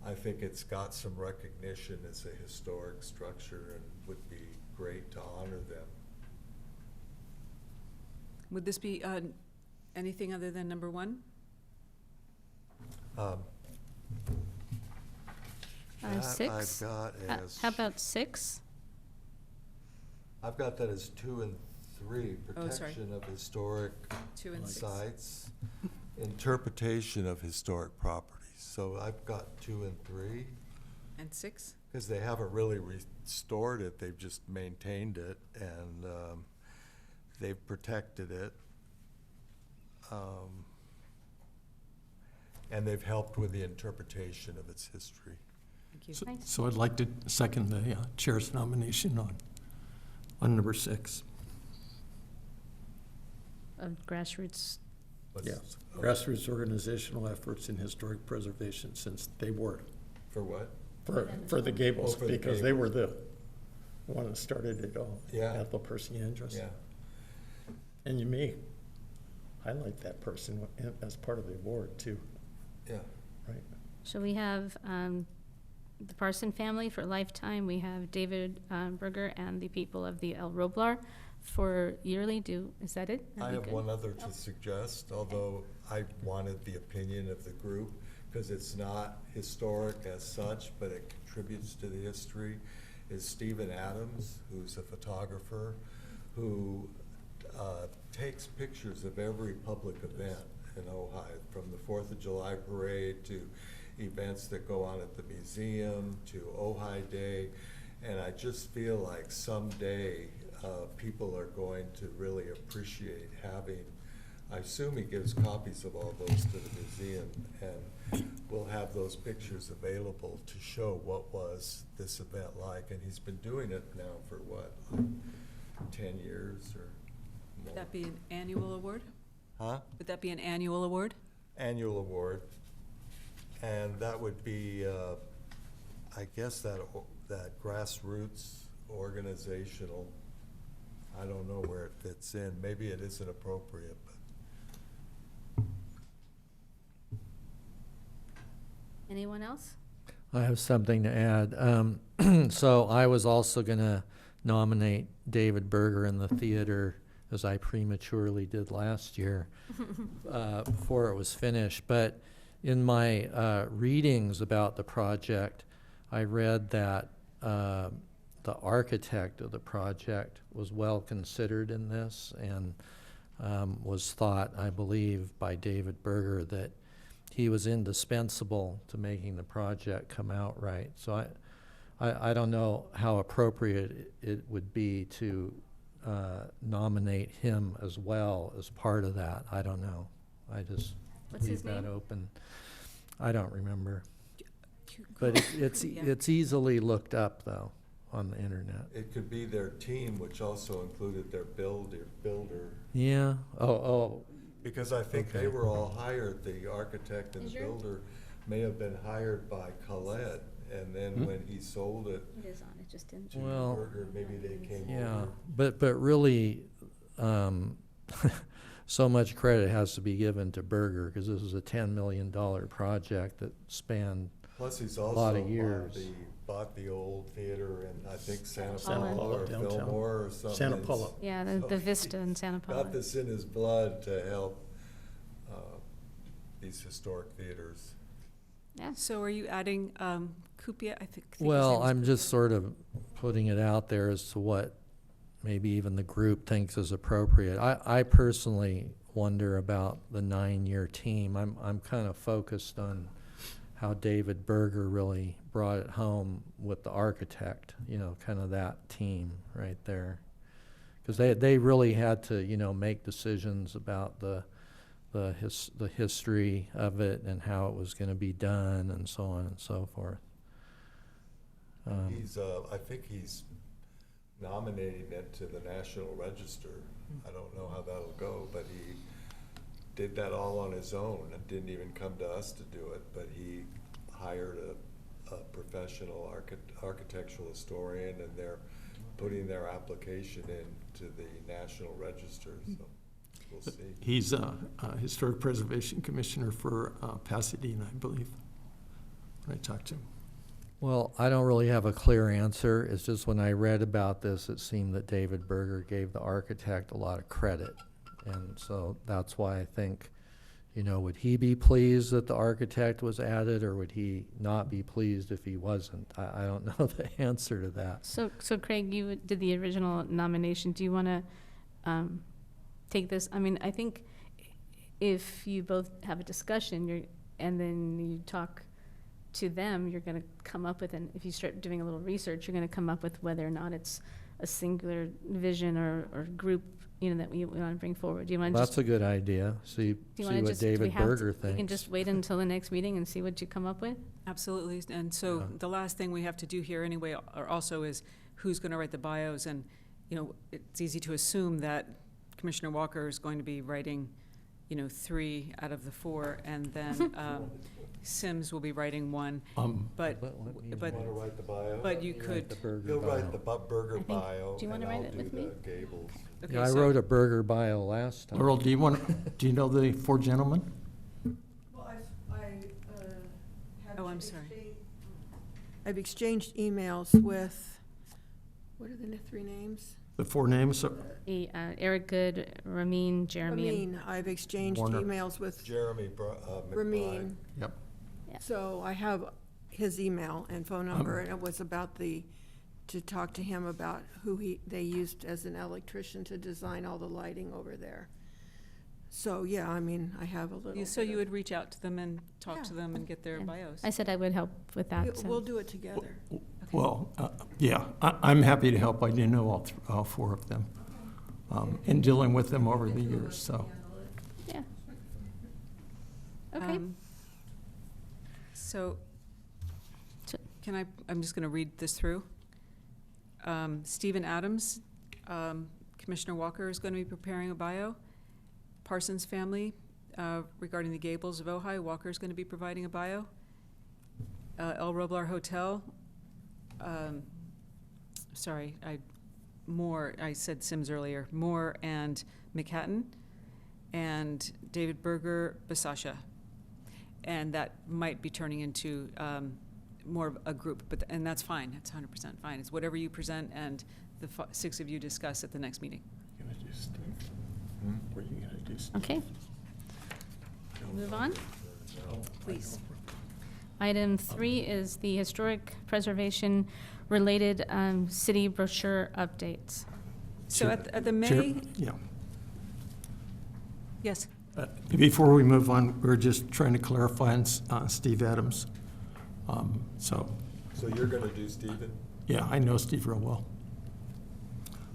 I think it's got some recognition as a historic structure and would be great to honor them. Would this be anything other than number 1? That 6? I've got as, How about 6? I've got that as 2 and 3, Oh, sorry. protection of historic 2 and 6. sites, interpretation of historic properties. So I've got 2 and 3, And 6? because they haven't really restored it, they've just maintained it, and they've protected it. And they've helped with the interpretation of its history. Thank you. So- Nice. So I'd like to second the chair's nomination on number 6. Of grassroots. What's- Yes, oh, grassroots organizational efforts in historic preservation, since they were, For what? for the Gables, Oh, for the because they were the one that started it all. Yeah. Ethel Percy Andrus. Yeah. And you may highlight that person as part of the award too, Yeah. right? So we have the Parson family for Lifetime. We have David Berger and the people of the El Roblar for yearly. Is that it? I That'd be have good. one other to suggest, although I wanted the opinion of the group, because it's not historic as such, but it contributes to the history, is Stephen Adams, who's a photographer, who takes pictures of every public event in Ojai, from the 4th of July parade to events that go on at the museum to Ojai Day. And I just feel like someday people are going to really appreciate having, I assume he gives copies of all those to the museum, and we'll have those pictures available to show what was this event like. And he's been doing it now for what, like 10 years or more? Would that be an annual award? Huh? Would that be an annual award? Annual award. And that would be, I guess that grassroots organizational, I don't know where it fits in. Maybe it isn't appropriate, but. Anyone else? I have something to add. So I was also going to nominate David Berger in the theater, as I prematurely did last year, before it was finished. But in my readings about the project, I read that the architect of the project was well considered in this, and was thought, I believe, by David Berger that he was indispensable to making the project come out right. So I don't know how appropriate it would be to nominate him as well as part of that. I don't know. I just What's his leave that name? open. I don't remember. But it's Yeah. easily looked up, though, on the internet. It could be their team, which also included their builder. Yeah. Oh. Because I think they Okay. were all hired, the architect and Is the your- builder may have been hired by Colette, and then when he sold it It is on, it just didn't. to Well, Berger, maybe they came Yeah. over. But really, so much credit has to be given to Berger, because this was a $10 million project that spanned. Plus, he's lot also of years. bought the old theater in, I think, Santa Santa Paula or Paula downtown. Fillmore or something. Santa Paula. Yeah, So the Vista in Santa Paula. Got this in his blood to help these historic theaters. Yeah. So are you adding Kupia? I think his Well, name is I'm Kupia. just sort of putting it out there as to what maybe even the group thinks is appropriate. I personally wonder about the 9-year team. I'm kind of focused on how David Berger really brought it home with the architect, kind of that team right there. Because they really had to, make decisions about the history of it and how it was going to be done and so on and so forth. He's, I think he's nominating it to the National Register. I don't know how that'll go, but he did that all on his own and didn't even come to us to do it, but he hired a professional architectural historian, and they're putting their application into the National Register, so we'll see. He's a Historic Preservation Commissioner for Pasadena, I believe, when I talked to him. Well, I don't really have a clear answer. It's just when I read about this, it seemed that David Berger gave the architect a lot of credit. And so that's why I think, would he be pleased that the architect was added, or would he not be pleased if he wasn't? I don't know the answer to that. So Craig, you did the original nomination. Do you want to take this? I mean, I think if you both have a discussion, and then you talk to them, you're going to come up with, and if you start doing a little research, you're going to come up with whether or not it's a singular vision or group, that we want to bring forward. Do you want to That's just? a good idea. See Do you what want to just? Do we David have to- Berger We thinks. can just wait until the next meeting and see what you come up with. Absolutely. And so Yeah. the last thing we have to do here anyway also is who's going to write the bios. And, it's easy to assume that Commissioner Walker is going to be writing, 3 out of the 4, and then Sims will be writing 1. But Let me You But- wanna write the bio? but you write could, the Berger He'll write bio. the Berger I think- bio, do you wanna and write I'll it do with me? the Gables. okay, Yeah, I so- wrote a Berger bio last time. Laurel, do you know the 4 gentlemen? Well, Oh, I'm sorry. I've exchanged emails with, what are the 3 names? The 4 names? Eric Good, Ramin, Jeremy, and Ramin, I've exchanged Warner. emails with Jeremy McBride. Ramin. Yep. Yeah. So I have his email and phone number, and it was about to talk to him about who they used as an electrician to design all the lighting over there. So, yeah, I mean, I have a little. So bit you of- would reach out to them and talk to Yeah. them and get their Yeah. bios? I said I would help with that, We'll so. do it together. Well, yeah, I'm happy to help. I didn't know all four of them, in dealing with them over the years, so. Yeah. Okay. So, So- I'm just going to read this through. Stephen Adams, Commissioner Walker is going to be preparing a bio. Parsons family, regarding the Gables of Ojai, Walker is going to be providing a bio. El Roblar Hotel, I said Sims earlier, Moore and McHatton, and David Berger, Basasha. And that might be turning into more of a group, and that's fine, that's 100% fine. It's whatever you present and the six of you discuss at the next meeting. What are you gonna do, Steve? Okay. Move on. Please. Item 3 is the historic preservation related city brochure updates. So Chair- at the Chair- May, Yeah. yes, Before we move on, we're just trying to clarify on Steve Adams. So, So you're gonna do Stephen? Oh. yeah, I know Steve real well.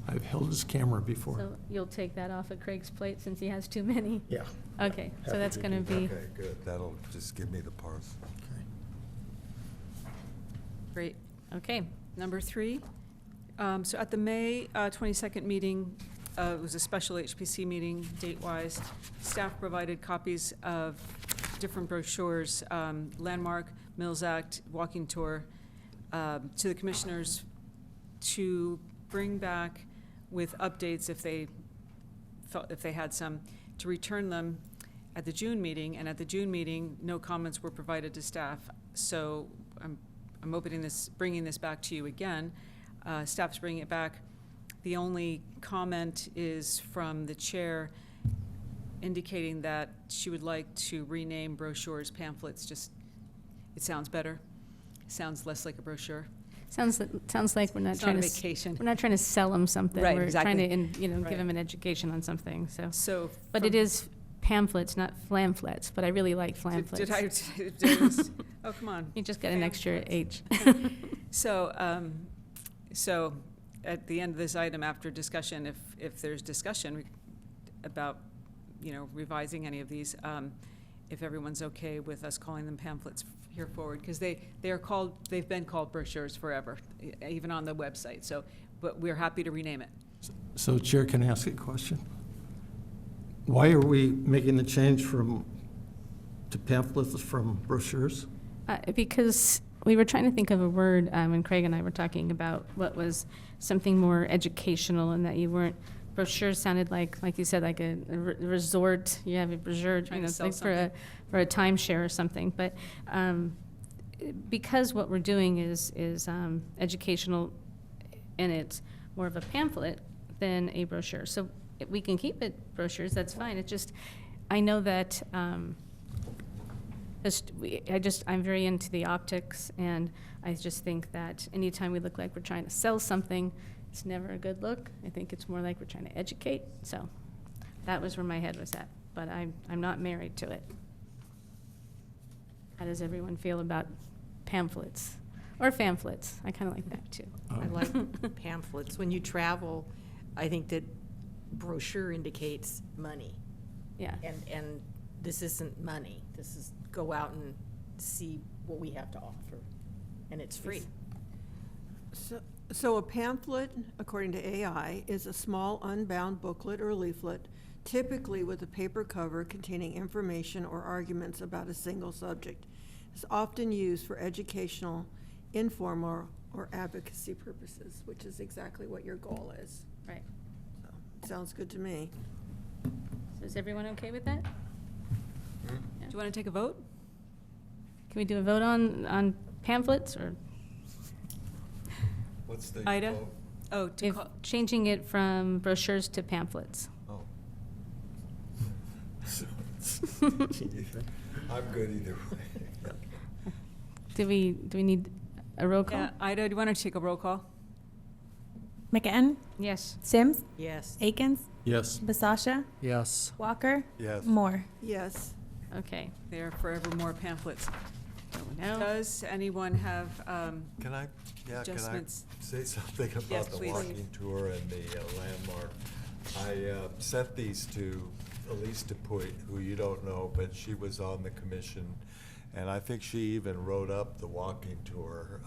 I've held his camera before. So you'll take that off of Craig's plate since he has too many? Yeah. Okay, so Happy that's to going to do be, Okay, good. That'll just give me the parcel. great. okay. Number 3, so at the May 22nd meeting, it was a special HPC meeting, date-wise. Staff provided copies of different brochures, Landmark, Mills Act, Walking Tour, to the commissioners to bring back with updates if they felt, if they had some, to return them at the June meeting. And at the June meeting, no comments were provided to staff. So I'm bringing this back to you again. Staff's bringing it back. The only comment is from the chair indicating that she would like to rename brochures pamphlets. Just, it sounds better. Sounds less like a brochure. Sounds like we're not It's not trying a to, vacation. we're not trying to sell them something. Right, We're trying exactly. to, Right. give them an education on something, so. So. But it is pamphlets, not flamflets, but I really like flamflets. Oh, come on. You just got an extra H. So, so at the end of this item, after discussion, if there's discussion about, revising any of these, if everyone's okay with us calling them pamphlets here forward, because they've been called brochures forever, even on the website. So, but we're happy to rename it. So Chair, can I ask a question? Why are we making the change to pamphlets from brochures? Because we were trying to think of a word when Craig and I were talking about what was something more educational, and that you weren't, brochures sounded like you said, like a resort. You have a brochure, Trying to it's sell like for a timeshare or something. But because what we're doing is educational, and it's more of a pamphlet than a brochure. So we can keep it brochures, that's fine. It's just, I know that I'm very into the optics, and I just think that anytime we look like we're trying to sell something, it's never a good look. I think it's more like we're trying to educate. So that was where my head was at, but I'm not married to it. How does everyone feel about pamphlets or pamphlets? I kind of like that too. I like pamphlets. When you travel, I think that brochure indicates money. Yeah. And this isn't money. This is go out and see what we have to offer, and it's free. So a pamphlet, according to AI, is a small unbound booklet or leaflet, typically with a paper cover containing information or arguments about a single subject. It's often used for educational, informal, or advocacy purposes, which is exactly what your goal is. Right. So, sounds good to me. So is everyone okay with that? Do you want to take a vote? Can we do a vote on pamphlets, or What's the Ida? vote? Oh, to if call, changing it from brochures to pamphlets? Oh. I'm good either way. Do we need a roll call? yeah, Ida, do you want to take a roll call? McCann, Yes. Sims, Yes. Akins, Yes. Basasha, Yes. Walker, Yes. Moore. Yes. Okay. They are forever more pamphlets. So now, Does anyone have Can I adjustments? say something Yes, about the please. walking tour and the landmark? I sent these to Elise DePuy, who you don't know, but she was on the commission. And I think she even wrote up the walking tour,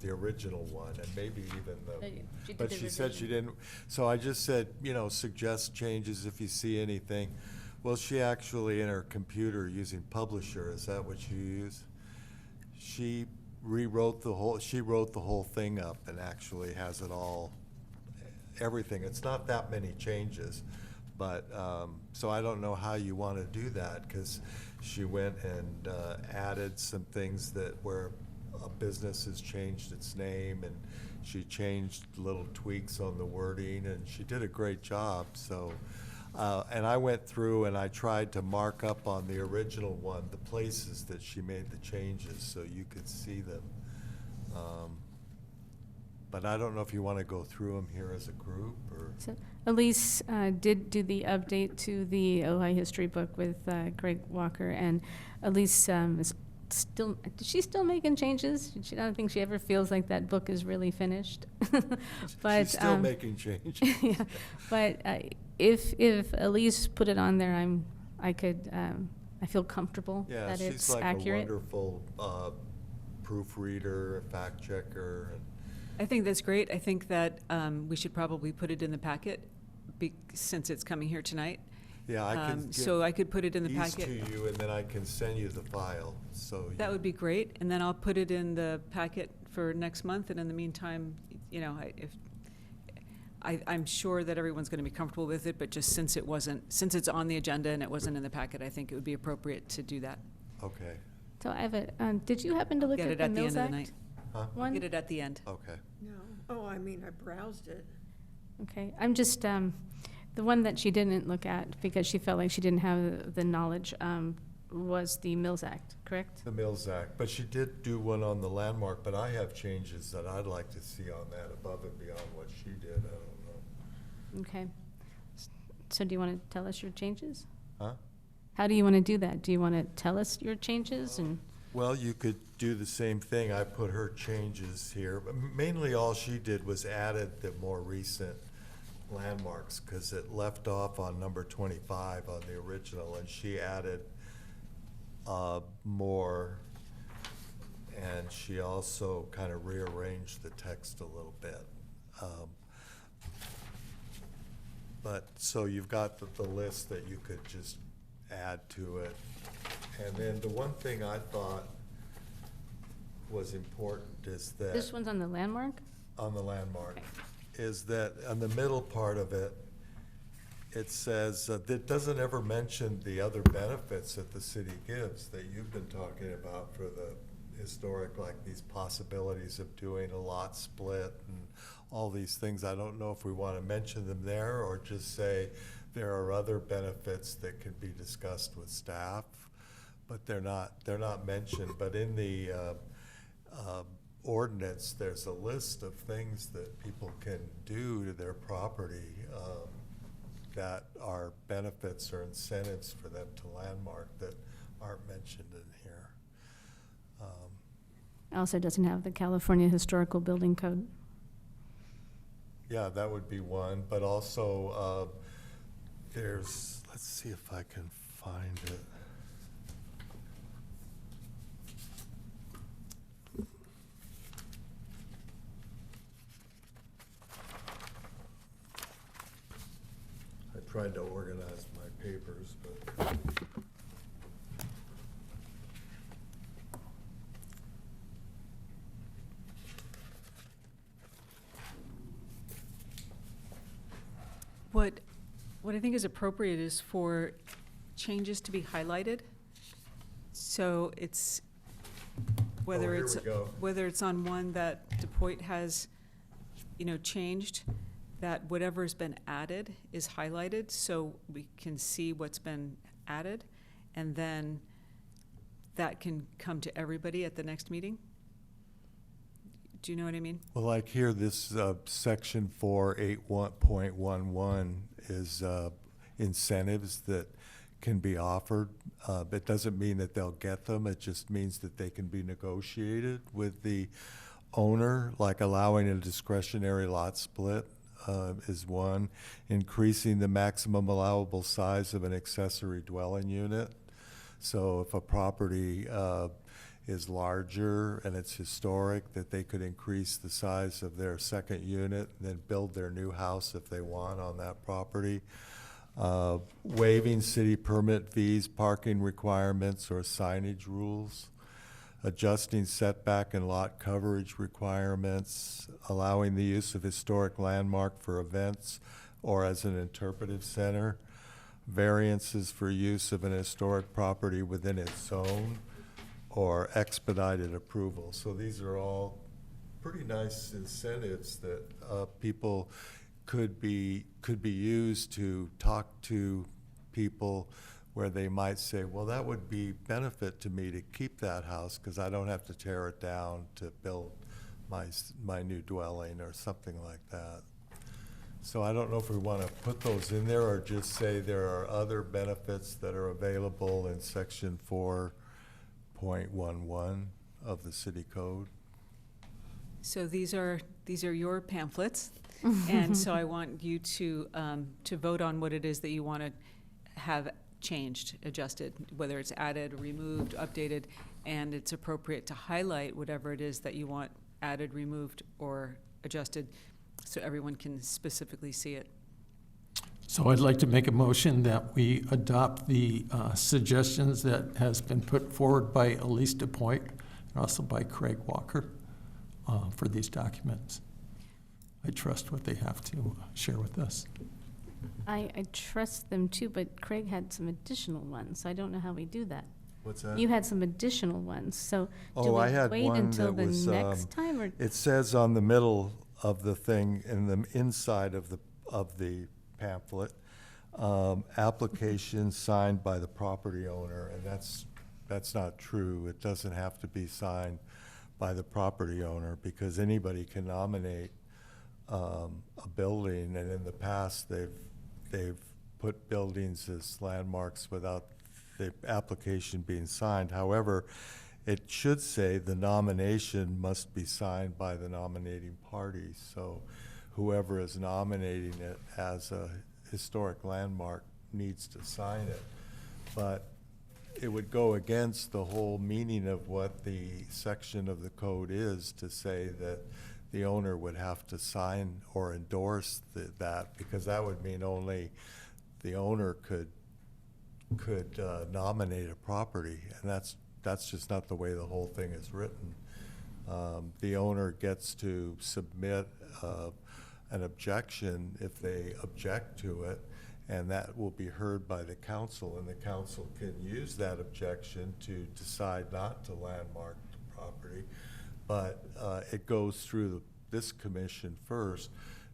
the original one, and maybe even she did but the she said she revision. didn't. So I just said, suggest changes if you see anything. Well, she actually, in her computer, using Publisher, is that what you use? She wrote the whole thing up and actually has it all, everything. It's not that many changes, but, so I don't know how you want to do that, because she went and added some things where a business has changed its name, and she changed little tweaks on the wording, and she did a great job, so. And I went through and I tried to mark up on the original one the places that she made the changes so you could see them. But I don't know if you want to go through them here as a group or. So Elise did do the update to the Ojai history book with Greg Walker, and Elise is she's still making changes. I don't think she ever feels like that book is really finished. But She's still making changes. yeah, but if Elise put it on there, I feel comfortable Yeah, that she's it's like accurate. a wonderful proofreader, fact checker, and I think that's great. I think that we should probably put it in the packet since it's coming here tonight. yeah, I can So I could put it in the these packet. to you, and then I can send you the file. So That would be great, and then I'll put it in the packet for next month, and in the meantime, I'm sure that everyone's gonna be comfortable with it, but just since it's on the agenda and it wasn't in the packet, I think it would be appropriate to do that. Okay. So I have a. Did you happen to look Get at it the at the Mills end of the Act night. Huh? one? Get it at the end. Okay. No. Oh, I mean, I browsed it. Okay, I'm just, the one that she didn't look at because she felt like she didn't have the knowledge was the Mills Act, correct? The Mills Act, but she did do one on the landmark, but I have changes that I'd like to see on that above and beyond what she did. I don't know. Okay. So do you want to tell us your changes? Huh? How do you want to do that? Do you want to tell us your changes and? Well, you could do the same thing. I put her changes here, but mainly all she did was added the more recent landmarks, because it left off on number 25 on the original, and she added more, and she also kind of rearranged the text a little bit. But, so you've got the list that you could just add to it. And then the one thing I thought was important is that. This one's on the landmark? On the landmark, is that on the middle part of it, it says, that doesn't ever mention the other benefits that the city gives that you've been talking about for the historic, like these possibilities of doing a lot split and all these things. I don't know if we want to mention them there or just say there are other benefits that can be discussed with staff, but they're not mentioned. But in the ordinance, there's a list of things that people can do to their property that are benefits or incentives for them to landmark that aren't mentioned in here. Also doesn't have the California Historical Building Code. Yeah, that would be one, but also there's, let's see if I can find it. I tried to organize my papers, but. What I think is appropriate is for changes to be highlighted. So it's, whether here it's, we go. whether it's on one that DePoit has, changed, that whatever's been added is highlighted so we can see what's been added. And then that can come to everybody at the next meeting. Do you know what I mean? Well, like here, this section 481.11 is incentives that can be offered. It doesn't mean that they'll get them. It just means that they can be negotiated with the owner, like allowing a discretionary lot split is one. Increasing the maximum allowable size of an accessory dwelling unit. So if a property is larger and it's historic, that they could increase the size of their second unit and then build their new house if they want on that property. Waiving city permit fees, parking requirements, or signage rules. Adjusting setback and lot coverage requirements. Allowing the use of historic landmark for events or as an interpretive center. Variances for use of an historic property within its zone, or expedited approval. So these are all pretty nice incentives that people could be used to talk to people where they might say, well, that would be benefit to me to keep that house because I don't have to tear it down to build my new dwelling or something like that. So I don't know if we want to put those in there or just say there are other benefits that are available in section 4.11 of the city code. So these are your pamphlets, and so I want you to vote on what it is that you want to have changed, adjusted, whether it's added, removed, updated, and it's appropriate to highlight whatever it is that you want added, removed, or adjusted, so everyone can specifically see it. So I'd like to make a motion that we adopt the suggestions that has been put forward by Elise DePoint and also by Craig Walker for these documents. I trust what they have to share with us. I trust them too, but Craig had some additional ones, so I don't know how we do that. What's that? You had some additional ones, so do Oh, we I had wait one until that the was, next time, or? It says on the middle of the thing, in the inside of the pamphlet, application signed by the property owner, and that's not true. It doesn't have to be signed by the property owner because anybody can nominate a building, and in the past they've put buildings as landmarks without the application being signed. However, it should say the nomination must be signed by the nominating party. So whoever is nominating it as a historic landmark needs to sign it. But it would go against the whole meaning of what the section of the code is to say that the owner would have to sign or endorse that, because that would mean only the owner could nominate a property, and that's just not the way the whole thing is written. The owner gets to submit an objection if they object to it, and that will be heard by the council, and the council can use that objection to decide not to landmark the property. But it goes through this commission first,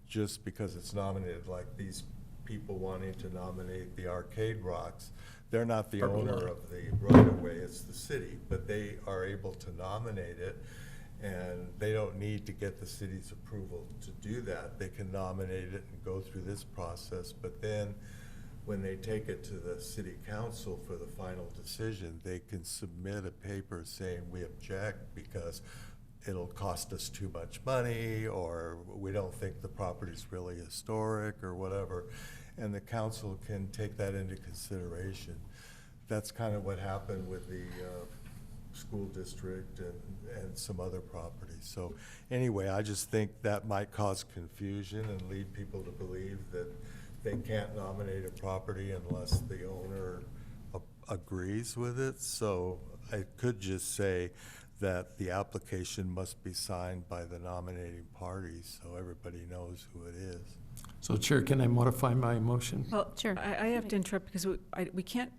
just because it's nominated, like these people wanting to nominate the Arcade Rocks. They're not the owner of the right-of-way, it's the city, but they are able to nominate it, and they don't need to get the city's approval to do that. They can nominate it and go through this process, but then when they take it to the city council for the final decision, they can submit a paper saying we object because it'll cost us too much money, or we don't think the property's really historic, or whatever. And the council can take that into consideration. That's kind of what happened with the school district and some other properties. So anyway, I just think that might cause confusion and lead people to believe that they can't nominate a property unless the owner agrees with it. So I could just say that the application must be signed by the nominating party so everybody knows who it is. So Chair, can I modify my motion? Well, Sure. I have to interrupt because we can't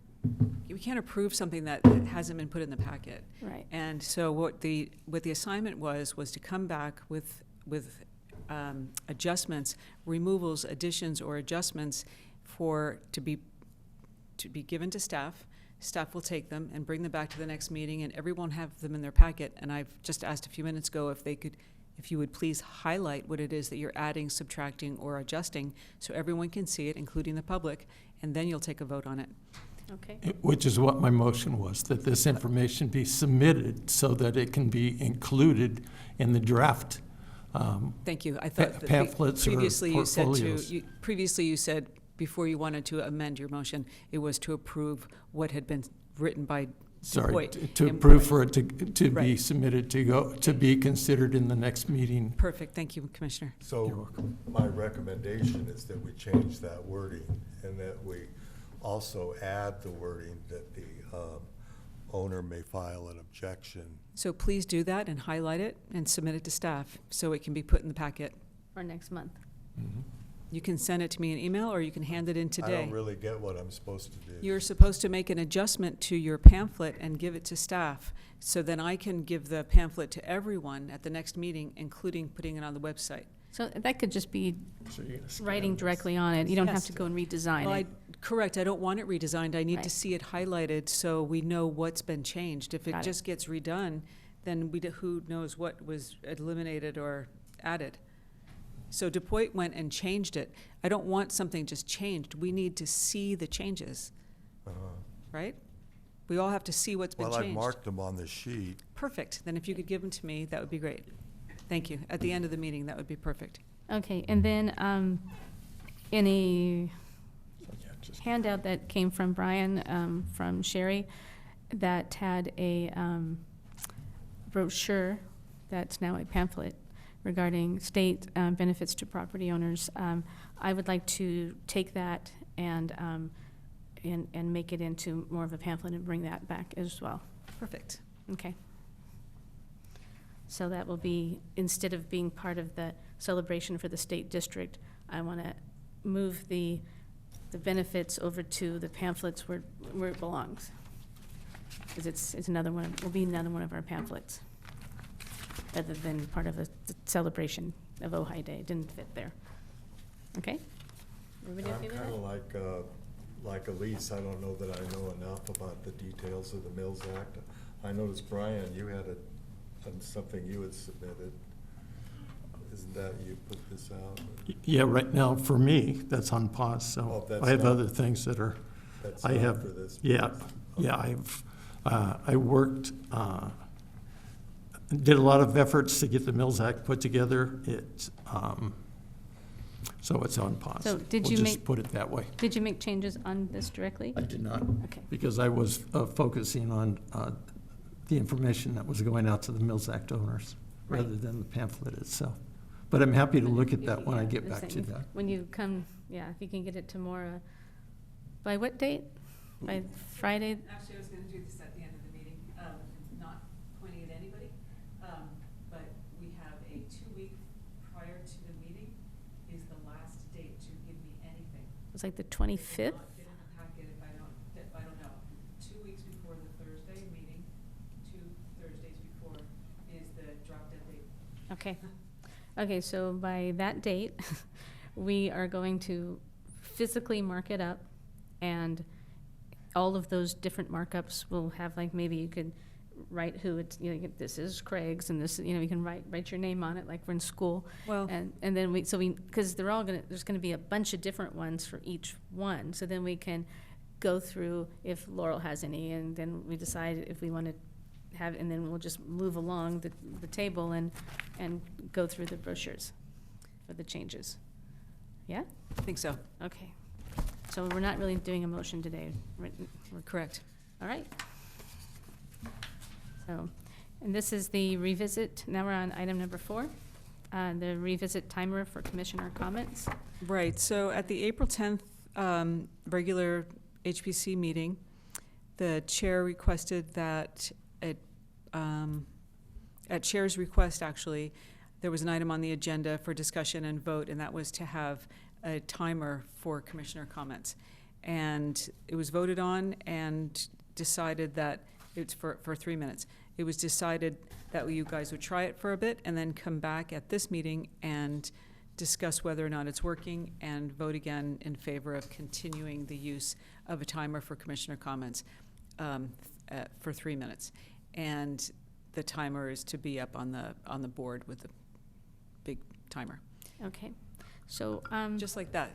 approve something that hasn't been put in the packet. Right. And so what the assignment was to come back with adjustments, removals, additions, or adjustments to be given to staff. Staff will take them and bring them back to the next meeting, and everyone have them in their packet. And I've just asked a few minutes ago if they could if you would please highlight what it is that you're adding, subtracting, or adjusting, so everyone can see it, including the public, and then you'll take a vote on it. Okay. Which is what my motion was, that this information be submitted so that it can be included in the draft. Thank you. I thought that Pamphlets or previously you said portfolios. previously you said, before you wanted to amend your motion, it was to approve what had been written by Sorry, DuPoit. to And- approve for it to be Right. submitted to be considered in the next meeting. Perfect. Thank you, Commissioner. You're So welcome. my recommendation is that we change that wording and that we also add the wording that the owner may file an objection. So please do that and highlight it and submit it to staff so it can be put in the packet. For next month. Mhm. You can send it to me in email or you can hand it in I today. don't really get what I'm supposed to do. You're supposed to make an adjustment to your pamphlet and give it to staff. So then I can give the pamphlet to everyone at the next meeting, including putting it on the website. So that could just be So you're gonna scan writing this. directly on it. You don't have Yes. to go and redesign Well, it. correct, I don't want it redesigned. I need to Right. see it highlighted so we know what's been changed. If it Got it. just gets redone, then who knows what was eliminated or added. So DuPoit went and changed it. I don't want something just changed. We need to see the changes, right? We all have to see what's been Well, changed. I marked them on the sheet. Perfect. Then if you could give them to me, that would be great. Thank you. At the end of the meeting, that would be perfect. Okay, and then in a So, yeah, just- handout that came from Brian, from Sherry, that had a brochure that's now a pamphlet regarding state benefits to property owners. I would like to take that and make it into more of a pamphlet and bring that back as well. Perfect. Okay. So that will be, instead of being part of the celebration for the state district, I want to move the benefits over to the pamphlets where it belongs. Because it's another one, will be another one of our pamphlets, rather than part of a celebration of Ojai Day. It didn't fit there. Okay? Everybody I'm okay with kind that? of like Elise, I don't know that I know enough about the details of the Mills Act. I noticed, Brian, you had something you had submitted. Isn't that you put this out? Yeah, right now, for me, that's on pause, Oh, so that's I have not- other things that are, That's I not have, for this. yeah, purpose. yeah, I worked, did a lot of efforts to get the Mills Act put together. So it's on pause. So did you We'll just make- put it that way. Did you make changes on this directly? I did not, Okay. because I was focusing on the information that was going out to the Mills Act owners, Right. rather than the pamphlet itself. But I'm happy to look at that when I Yeah, get the back to same. that. When you come, yeah, if you can get it tomorrow. By what date? By Friday? Actually, I was going to do this at the end of the meeting, not pointing at anybody, but we have a 2-week prior to the meeting is the last date to give me anything. It was like the I 25th? cannot get in the packet if I don't know. 2 weeks before the Thursday meeting, 2 Thursdays before is the drop dead date. Okay. Okay, so by that date, we are going to physically mark it up, and all of those different markups will have, like, maybe you could write who it's, you know, this is Craig's, and this, you know, you can write your name on it, like we're in school. Well, And then because they're all there's gonna be a bunch of different ones for each one, so then we can go through if Laurel has any, and then we decide if we want to have, and then we'll just move along the table and go through the brochures for the changes. Yeah? I think so. Okay. So we're not really doing a motion today. We're Correct. all right. So, and this is the revisit, now we're on item number 4, the revisit timer for commissioner comments. Right, so at the April 10th regular HPC meeting, the chair requested that, at chair's request, actually, there was an item on the agenda for discussion and vote, and that was to have a timer for commissioner comments. And it was voted on and decided that it's for 3 minutes. It was decided that you guys would try it for a bit and then come back at this meeting and discuss whether or not it's working and vote again in favor of continuing the use of a timer for commissioner comments for 3 minutes. And the timer is to be up on the board with timer. Okay. So, Just like that,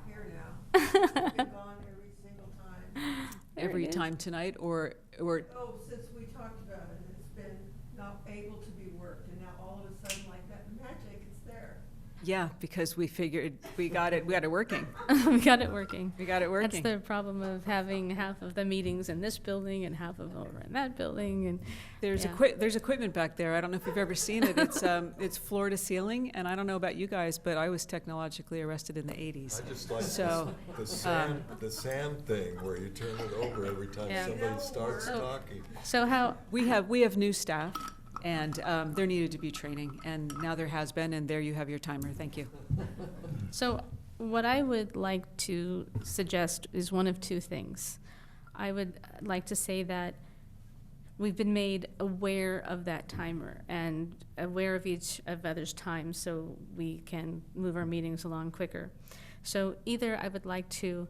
Here now. It's been gone every single time. there every it is. time tonight, or Oh, since we talked about it, it's been not able to be worked, and now all of a sudden, like that magic, it's there. yeah, because we figured we got it working. We got it working. We got it That's working. the problem of having half of the meetings in this building and half of them over in that building, and There's yeah. there's equipment back there. I don't know if you've ever seen it. It's floor to ceiling, and I don't know about you guys, but I was technologically arrested in the 80s. I just like So, the sand thing where you turn it over every time Yeah. somebody starts So- talking. So how, we have new staff, and there needed to be training, and now there has been, and there you have your timer. Thank you. so what I would like to suggest is one of two things. I would like to say that we've been made aware of that timer and aware of each of others' time so we can move our meetings along quicker. So either I would like to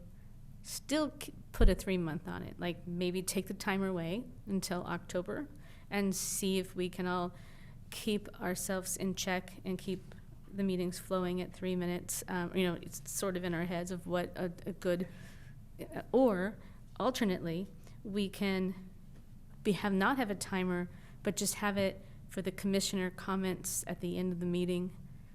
still put a 3-month on it, like maybe take the timer away until October and see if we can all keep ourselves in check and keep the meetings flowing at 3 minutes. It's sort of in our heads of what a good, or alternately, we can not have a timer, but just have it for the commissioner comments at the end of the meeting.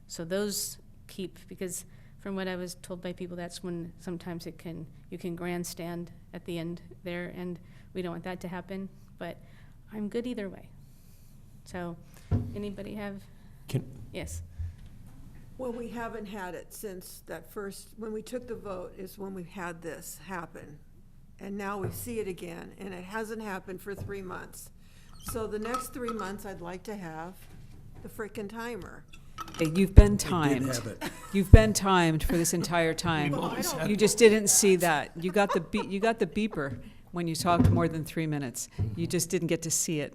So those keep, because from what I was told by people, that's when sometimes you can grandstand at the end there, and we don't want that to happen, but I'm good either way. So, anybody have, yes? Well, we haven't had it since that first, when we took the vote is when we had this happen. And now we see it again, and it hasn't happened for 3 months. So the next 3 months, I'd like to have the frickin' timer. Hey, you've been We did timed. have it. You've been timed for this entire time. Well, I don't- You just didn't see that. You got the beeper when you talked more than 3 minutes. You just didn't get to see it.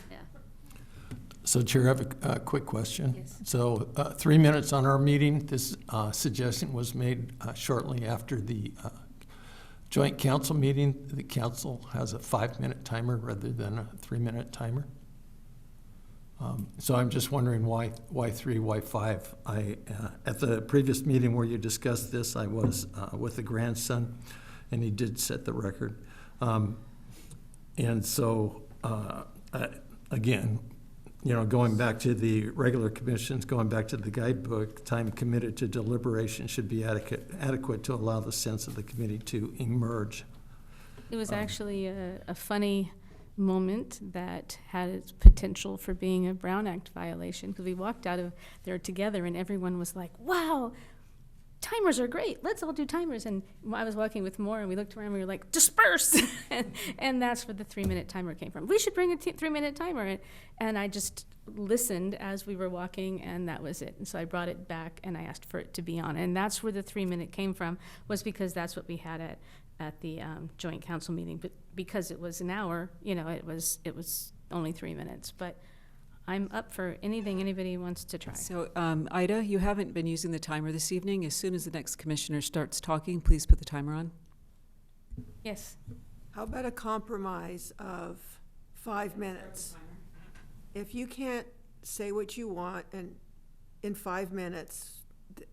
Yeah. So Chair, I have a quick question. Yes. So 3 minutes on our meeting, this suggestion was made shortly after the joint council meeting. The council has a 5-minute timer rather than a 3-minute timer. So I'm just wondering why 3, why 5? At the previous meeting where you discussed this, I was with the grandson, and he did set the record. And so, again, going back to the regular commissions, going back to the guidebook, time committed to deliberation should be adequate to allow the sense of the committee to emerge. It was actually a funny moment that had its potential for being a Brown Act violation, because we walked out of there together and everyone was like, wow, timers are great, let's all do timers. And I was walking with Moore and we looked around and we were like, disperse. and that's where the 3-minute timer came from. We should bring a 3-minute timer. And I just listened as we were walking, and that was it. And so I brought it back and I asked for it to be on. And that's where the 3-minute came from, was because that's what we had at the joint council meeting. But because it was an hour, it was only 3 minutes. But I'm up for anything anybody wants to try. So, Ida, you haven't been using the timer this evening. As soon as the next commissioner starts talking, please put the timer on. Yes. How about a compromise of 5 minutes? If you can't say what you want and in 5 minutes,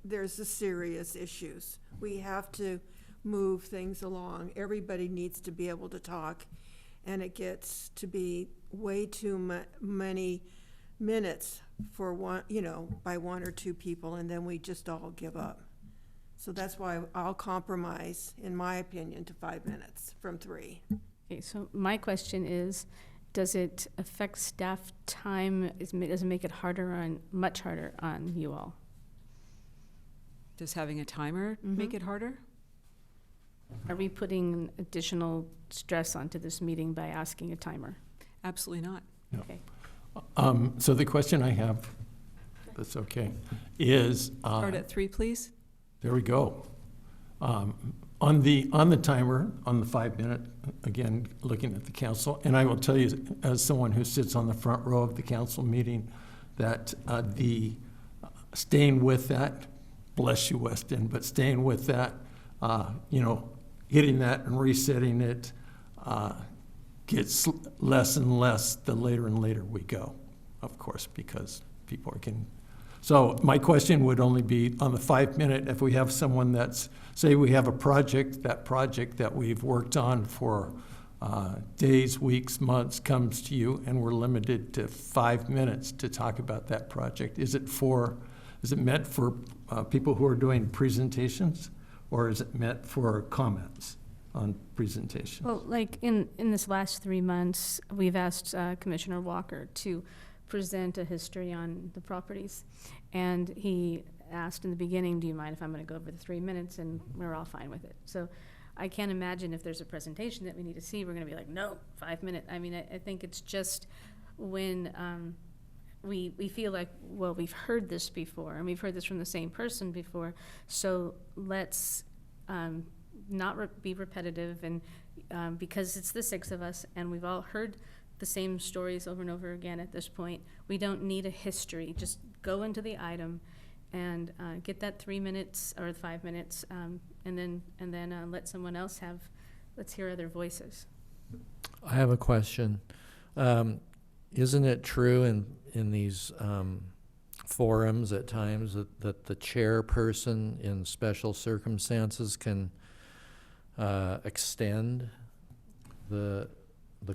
there's the serious issues. We have to move things along. Everybody needs to be able to talk, and it gets to be way too many minutes for one, by 1 or 2 people, and then we just all give up. So that's why I'll compromise, in my opinion, to 5 minutes from 3. Okay, so my question is, does it affect staff time? Does it make it much harder on you all? Does having a timer make it harder? Are we putting additional stress onto this meeting by asking a timer? Absolutely not. No. Okay. So the question I have, that's okay, is, Start at 3, please. there we go. On the timer, on the 5-minute, again, looking at the council, and I will tell you, as someone who sits on the front row of the council meeting, that the staying with that, bless you, Weston, but staying with that, hitting that and resetting it gets less and less the later and later we go, of course, because people are getting So my question would only be on the 5-minute, if we have someone that's, say we have a project that we've worked on for days, weeks, months comes to you, and we're limited to 5 minutes to talk about that project. Is it meant for people who are doing presentations, or is it meant for comments on presentations? Well, like in this last 3 months, we've asked Commissioner Walker to present a history on the properties. And he asked in the beginning, do you mind if I'm going to go over the 3 minutes? And we're all fine with it. So I can't imagine if there's a presentation that we need to see, we're going to be like, no, 5 minutes. I mean, I think it's just when we feel like, well, we've heard this before, and we've heard this from the same person before, so let's not be repetitive, and because it's the 6 of us, and we've all heard the same stories over and over again at this point, we don't need a history. Just go into the item and get that 3 minutes or 5 minutes, and then let someone else let's hear other voices. I have a question. Isn't it true in these forums at times that the chairperson in special circumstances can extend the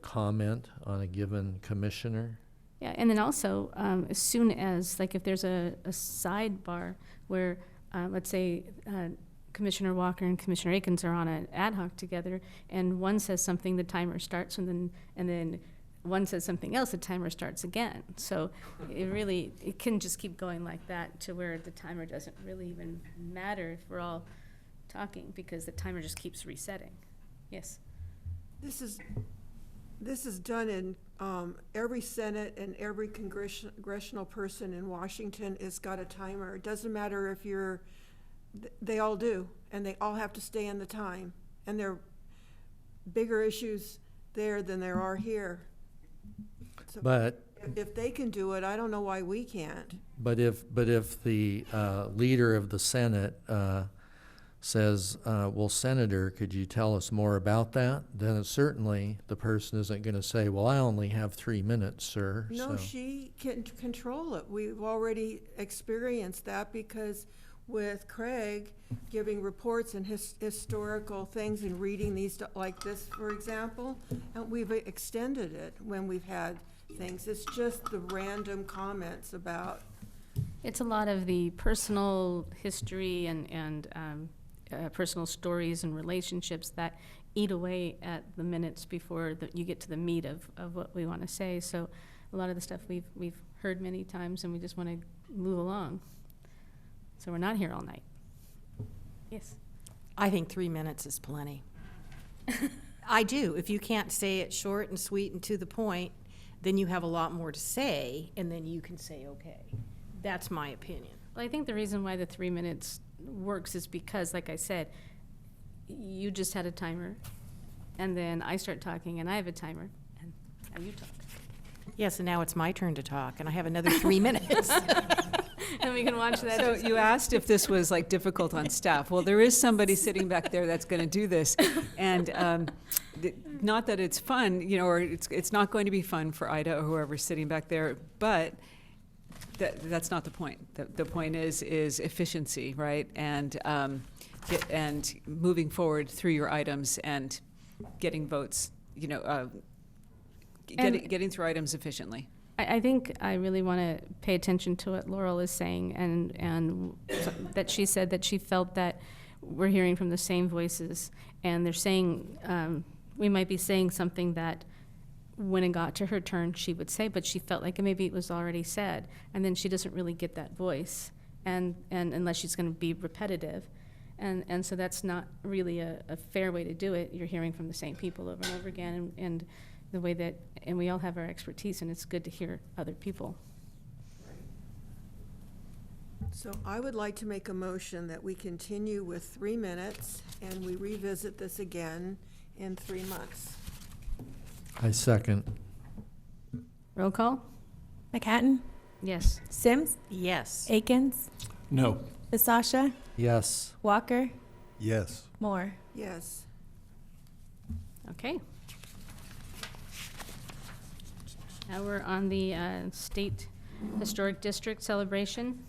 comment on a given commissioner? Yeah, and then also, as soon as, like, if there's a sidebar where, let's say, Commissioner Walker and Commissioner Akins are on an ad hoc together, and one says something, the timer starts, and then one says something else, the timer starts again. So it can just keep going like that to where the timer doesn't really even matter if we're all talking, because the timer just keeps resetting. Yes? This is done in every Senate, and every congressional person in Washington has got a timer. It doesn't matter if they all do, and they all have to stay in the time. And there are bigger issues there than there are here. So But if they can do it, I don't know why we can't. But if the leader of the Senate says, well, Senator, could you tell us more about that? Then it's certainly the person isn't going to say, well, I only have 3 minutes, sir. No, So- she can control it. We've already experienced that, because with Craig giving reports and historical things and reading these, like this, for example, and we've extended it when we've had things. It's just the random comments about. It's a lot of the personal history and personal stories and relationships that eat away at the minutes before you get to the meat of what we want to say. So a lot of the stuff we've heard many times, and we just want to move along. So we're not here all night. Yes? I think 3 minutes is plenty. I do. If you can't say it short and sweet and to the point, then you have a lot more to say, and then you can say, okay. That's my opinion. Well, I think the reason why the 3 minutes works is because, like I said, you just had a timer, and then I start talking, and I have a timer, and now you talk. Yes, and now it's my turn to talk, and I have another 3 minutes. And we can watch that. So you asked if this was like difficult on staff. Well, there is somebody sitting back there that's going to do this, and not that it's fun, or it's not going to be fun for Ida or whoever's sitting back there, but that's not the point. The point is efficiency, right? And moving forward through your items and getting votes, getting through items efficiently. I think I really want to pay attention to what Laurel is saying, and that she said that she felt that we're hearing from the same voices, and they're saying, we might be saying something that when it got to her turn, she would say, but she felt like maybe it was already said, and then she doesn't really get that voice, and unless she's going to be repetitive, and so that's not really a fair way to do it. You're hearing from the same people over and over again, and the way that, and we all have our expertise, and it's good to hear other people. So I would like to make a motion that we continue with 3 minutes, and we revisit this again in 3 months. I second. Roll call? McHatton, Yes. Sims, Yes. Akins, No. Visasha, Yes. Walker, Yes. Moore. Yes. Okay. Now we're on the State Historic District celebration.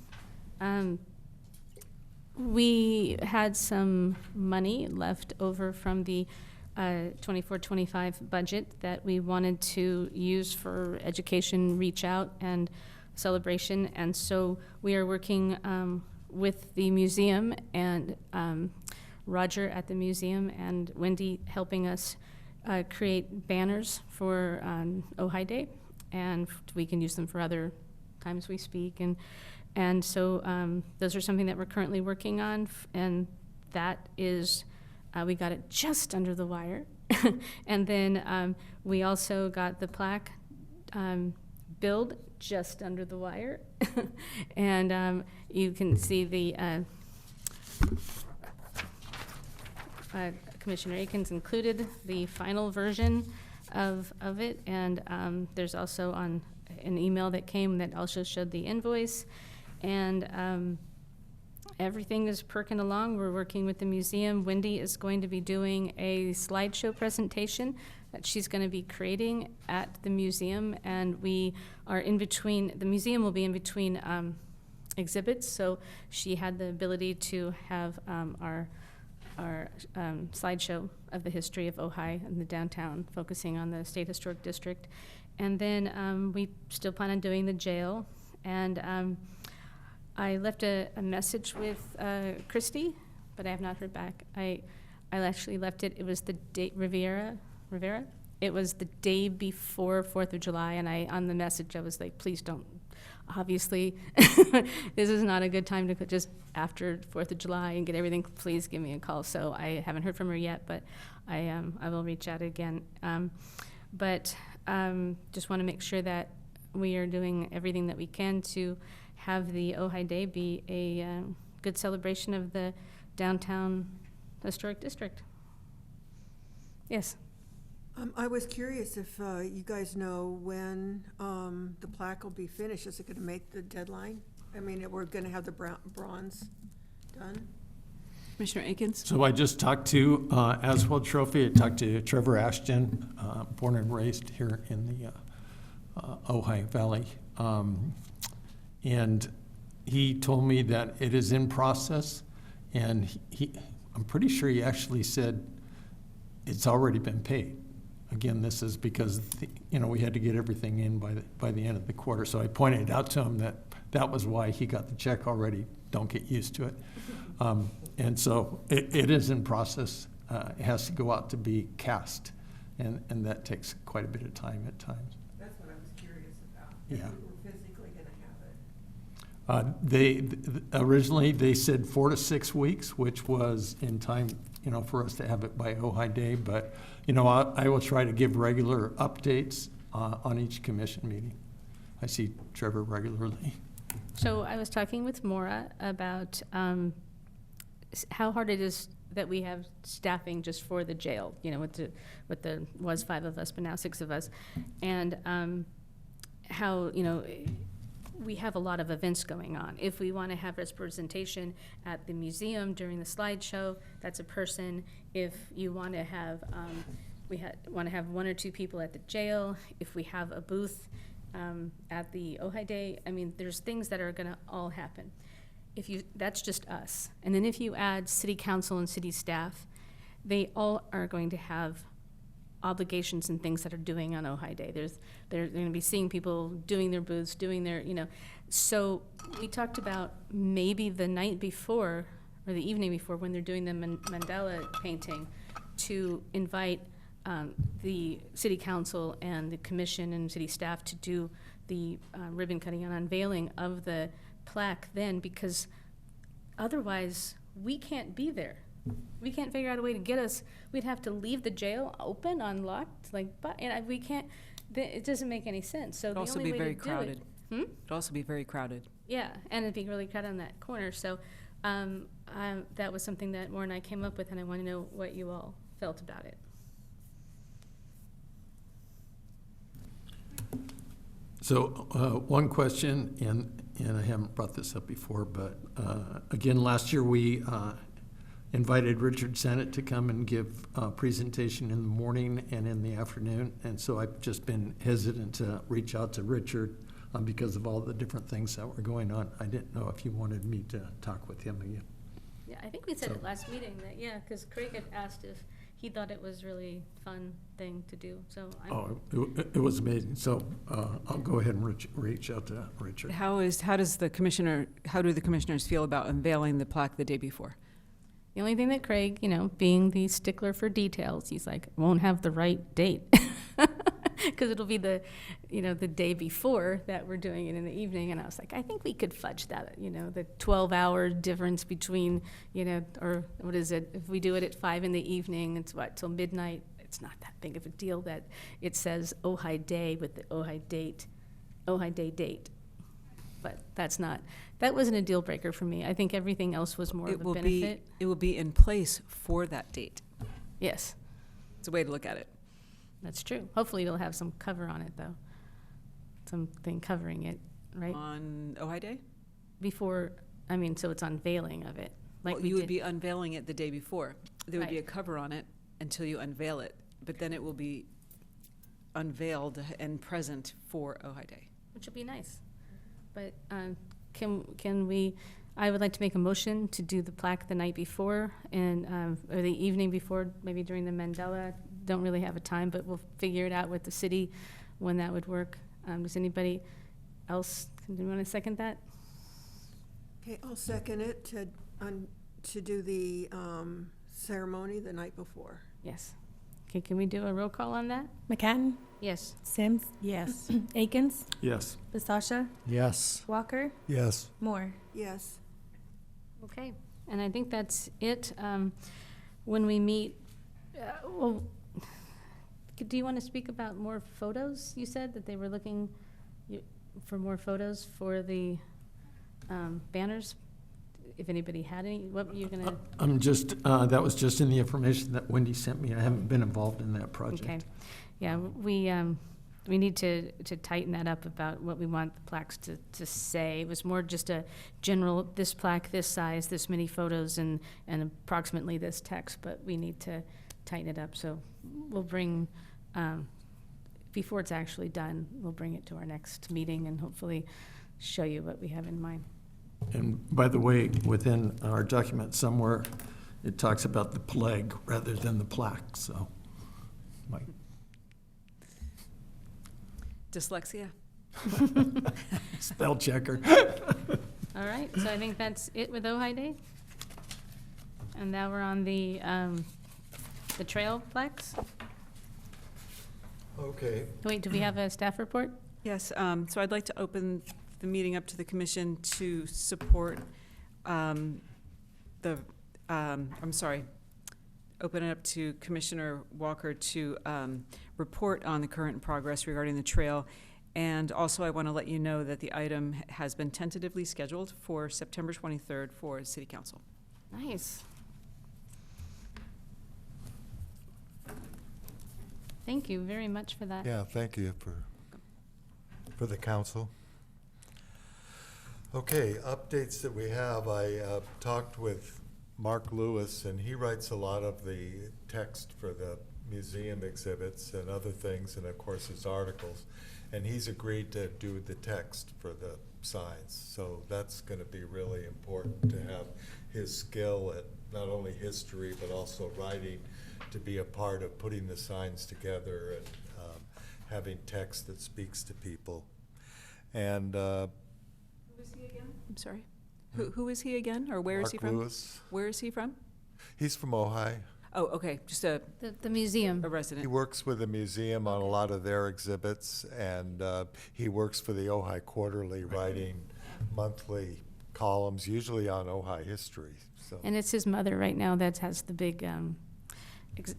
We had some money left over from the 24-25 budget that we wanted to use for education, reach out, and celebration. And so we are working with the museum and Roger at the museum and Wendy helping us create banners for Ojai Day, and we can use them for other times we speak. And so those are something that we're currently working on, and that is, we got it just under the wire. And then we also got the plaque build just under the wire. And you can see the Commissioner Akins included the final version of it, and there's also on an email that came that also showed the invoice. And everything is perking along. We're working with the museum. Wendy is going to be doing a slideshow presentation that she's going to be creating at the museum, and we are in between, the museum will be in between exhibits, so she had the ability to have our slideshow of the history of Ojai and the downtown, focusing on the State Historic District. And then we still plan on doing the jail. And I left a message with Christy, but I have not heard back. I actually left it, it was the day, Rivera? It was the day before 4th of July, and on the message I was like, please don't, obviously, this is not a good time to just after 4th of July and get everything, please give me a call. So I haven't heard from her yet, but I will reach out again. But just want to make sure that we are doing everything that we can to have the Ojai Day be a good celebration of the downtown historic district. Yes. I was curious if you guys know when the plaque will be finished. Is it going to make the deadline? I mean, we're going to have the bronze done? Commissioner Akins? So I just talked to Aswell Trophy. I talked to Trevor Ashton, born and raised here in the Ojai Valley. And he told me that it is in process, and I'm pretty sure he actually said it's already been paid. Again, this is because we had to get everything in by the end of the quarter. So I pointed out to him that was why he got the check already. Don't get used to it. And so it is in process. It has to go out to be cast, and that takes quite a bit of time at times. That's what I was curious about. Yeah. If we were physically going to have it. Originally they said 4 to 6 weeks, which was in time, for us to have it by Ojai Day. But I will try to give regular updates on each commission meeting. I see Trevor regularly. So I was talking with Maura about how hard it is that we have staffing just for the jail, with the was 5 of us, but now 6 of us. And how, we have a lot of events going on. If we want to have representation at the museum during the slideshow, that's a person. If you want to have, want to have 1 or 2 people at the jail. If we have a booth at the Ojai Day, I mean, there's things that are going to all happen. That's just us. And then if you add city council and city staff, they all are going to have obligations and things that are doing on Ojai Day. They're going to be seeing people doing their booths, doing their, So we talked about maybe the night before or the evening before when they're doing the mandala painting to invite the city council and the commission and city staff to do the ribbon cutting and unveiling of the plaque then, because otherwise we can't be there. We can't figure out a way to get us. We'd have to leave the jail open, unlocked, and we can't. It doesn't make any sense. So It'd the also only be way very to crowded. do it. It'd also be very crowded. Yeah, and it'd be really crowded on that corner. So that was something that Maura and I came up with, and I want to know what you all felt about it. So one question, and I haven't brought this up before, but again, last year we invited Richard Sennett to come and give a presentation in the morning and in the afternoon, and so I've just been hesitant to reach out to Richard because of all the different things that were going on. I didn't know if you wanted me to talk with him again. Yeah, I think we said it So- last meeting that, yeah, because Craig had asked if he thought it was really fun thing to do, so I'm, Oh, it was amazing. So I'll go ahead and reach out to Richard. How do the commissioners feel about unveiling the plaque the day before? the only thing that Craig, being the stickler for details, he's like, won't have the right date. Because it'll be the day before that we're doing it in the evening. And I was like, I think we could fudge that, the 12-hour difference between, or what is it? If we do it at 5 in the evening, it's what, till midnight? It's not that big of a deal that it says Ojai Day with the Ojai Day date. But that wasn't a deal breaker for me. I think everything else was more of a benefit. It will be in place for that date. Yes, It's a way to look at it. that's true. Hopefully it'll have some cover on it, though. Something covering it, right? On Ojai Day? Before, so it's unveiling of it. Like Well, we you would did. be unveiling it the day before. There would be a Right. cover on it until you unveil it, but then it will be unveiled and present for Ojai Day. Which would be nice. But can we, I would like to make a motion to do the plaque the night before and, or the evening before, maybe during the Mandela. Don't really have a time, but we'll figure it out with the city when that would work. Does anybody else, do you want to second that? Okay, I'll second it to do the ceremony the night before. Yes. Okay, can we do a roll call on that? McCatton, Yes. Sims, Yes. Akins, Yes. Basasha, Yes. Walker, Yes. Moore. Yes. Okay, and I think that's it. When we meet, well, do you want to speak about more photos? You said that they were looking for more photos for the banners. If anybody had any, what were you going to? I'm just, that was just in the information that Wendy sent me. I haven't been involved in that project. Okay, yeah, we need to tighten that up about what we want the plaques to say. It was more just a general, this plaque, this size, this many photos, and approximately this text, but we need to tighten it up. So we'll bring, before it's actually done, we'll bring it to our next meeting and hopefully show you what we have in mind. And by the way, within our document somewhere, it talks about the plague rather than the plaque, so. Mike. Dyslexia? Spell checker. All right, so I think that's it with Ojai Day. And now we're on the trail plaques. Okay. Wait, do we have a staff report? Yes, so I'd like to open the meeting up to the commission to support open it up to Commissioner Walker to report on the current progress regarding the trail. And also, I want to let you know that the item has been tentatively scheduled for September 23rd for City Council. Nice. Thank you very much for that. Yeah, thank you for the council. Okay, updates that we have. I talked with Mark Lewis, and he writes a lot of the text for the museum exhibits and other things, and of course his articles. And he's agreed to do the text for the signs. So that's going to be really important to have his skill at not only history but also writing to be a part of putting the signs together and having text that speaks to people. And Who is he again? I'm sorry. Who is he again, or where is he Mark from? Lewis, Where is he from? he's from Ojai. Oh, okay, just a The museum. resident. He works with the museum on a lot of their exhibits, and he works for the Ojai Quarterly, writing monthly columns, usually on Ojai history. So And it's his mother right now that has the big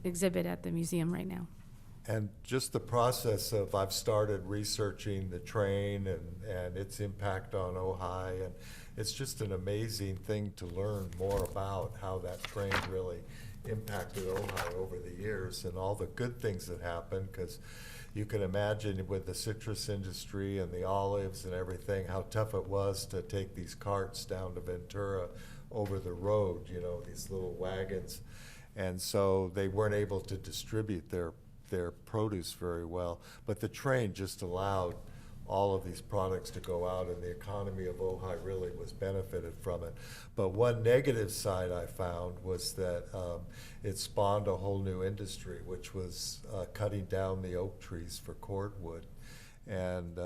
exhibit at the museum right now. And just the process of, I've started researching the train and its impact on Ojai, and it's just an amazing thing to learn more about how that train really impacted Ojai over the years and all the good things that happened, because you can imagine with the citrus industry and the olives and everything, how tough it was to take these carts down to Ventura over the road, you know, these little wagons. And so they weren't able to distribute their produce very well. But the train just allowed all of these products to go out, and the economy of Ojai really was benefited from it. But one negative side I found was that it spawned a whole new industry, which was cutting down the oak trees for cordwood. And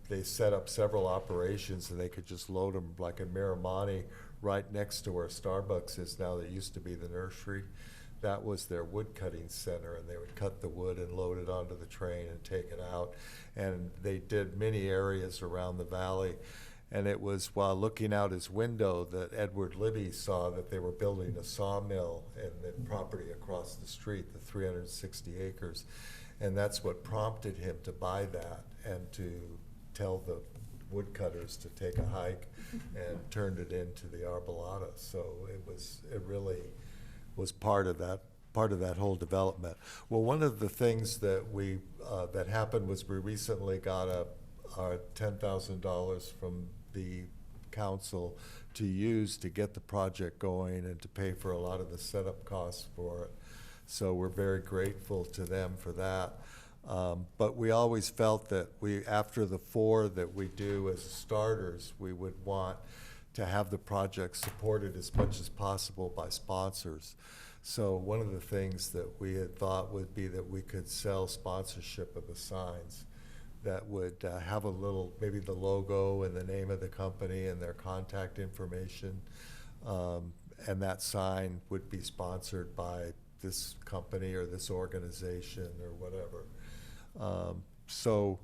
they set up several operations, and they could just load them like in Miramani, right next to where Starbucks is now. That used to be the nursery. That was their wood cutting center, and they would cut the wood and load it onto the train and take it out. And they did many areas around the valley. And it was while looking out his window that Edward Libby saw that they were building a sawmill in the property across the street, the 360 acres. And that's what prompted him to buy that and to tell the woodcutters to take a hike, and turned it into the arbolada. So it really was part of that whole development. Well, one of the things that that happened was we recently got our $10,000 from the council to use to get the project going and to pay for a lot of the setup costs for it. So we're very grateful to them for that. But we always felt that after the 4 that we do as starters, we would want to have the project supported as much as possible by sponsors. So one of the things that we had thought would be that we could sell sponsorship of the signs that would have a little, maybe the logo and the name of the company and their contact information. And that sign would be sponsored by this company or this organization or whatever. So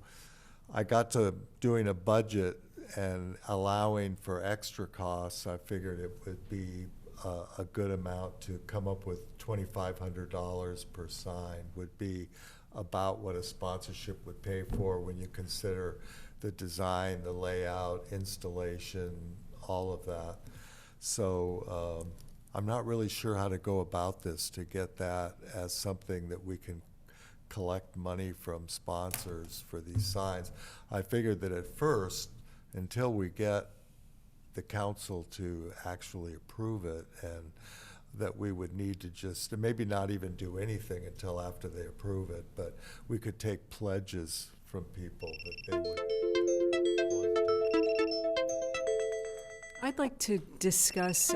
I got to doing a budget and allowing for extra costs. I figured it would be a good amount to come up with $2,500 per sign would be about what a sponsorship would pay for when you consider the design, the layout, installation, all of that. So I'm not really sure how to go about this to get that as something that we can collect money from sponsors for these signs. I figured that at first, until we get the council to actually approve it, and that we would need to just, and maybe not even do anything until after they approve it, but we could take pledges from people that they would want to do. I'd like to discuss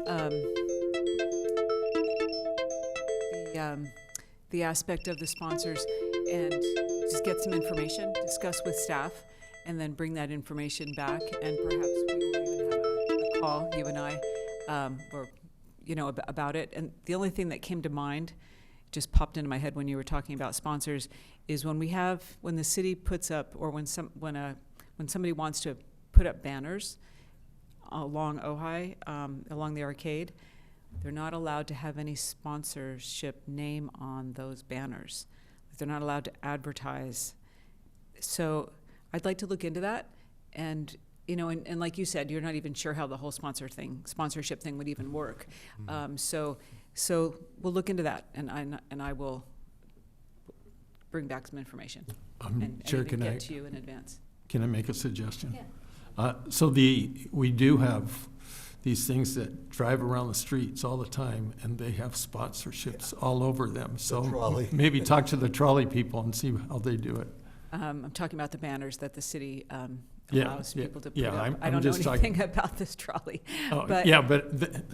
the aspect of the sponsors and just get some information, discuss with staff, and then bring that information back, and perhaps we will even have a call, you and I, or about it. And the only thing that came to mind, just popped into my head when you were talking about sponsors, is when the city puts up, or when somebody wants to put up banners along Ojai, along the arcade, they're not allowed to have any sponsorship name on those banners. They're not allowed to advertise. So I'd like to look into that, and and like you said, you're not even sure how the whole sponsorship thing would even work. Mm-hmm. So we'll look into that, and I will bring back some information and Chair, even get to you in advance. can I make a suggestion? Yeah. So we do have these things that drive around the streets all the time, and they have sponsorships all over them. So trolley. maybe talk to the trolley people and see how they do it. I'm talking about the banners that the city Yeah, allows yeah, people to put yeah, up. I'm I don't know just anything about this trolley. Oh, But- yeah,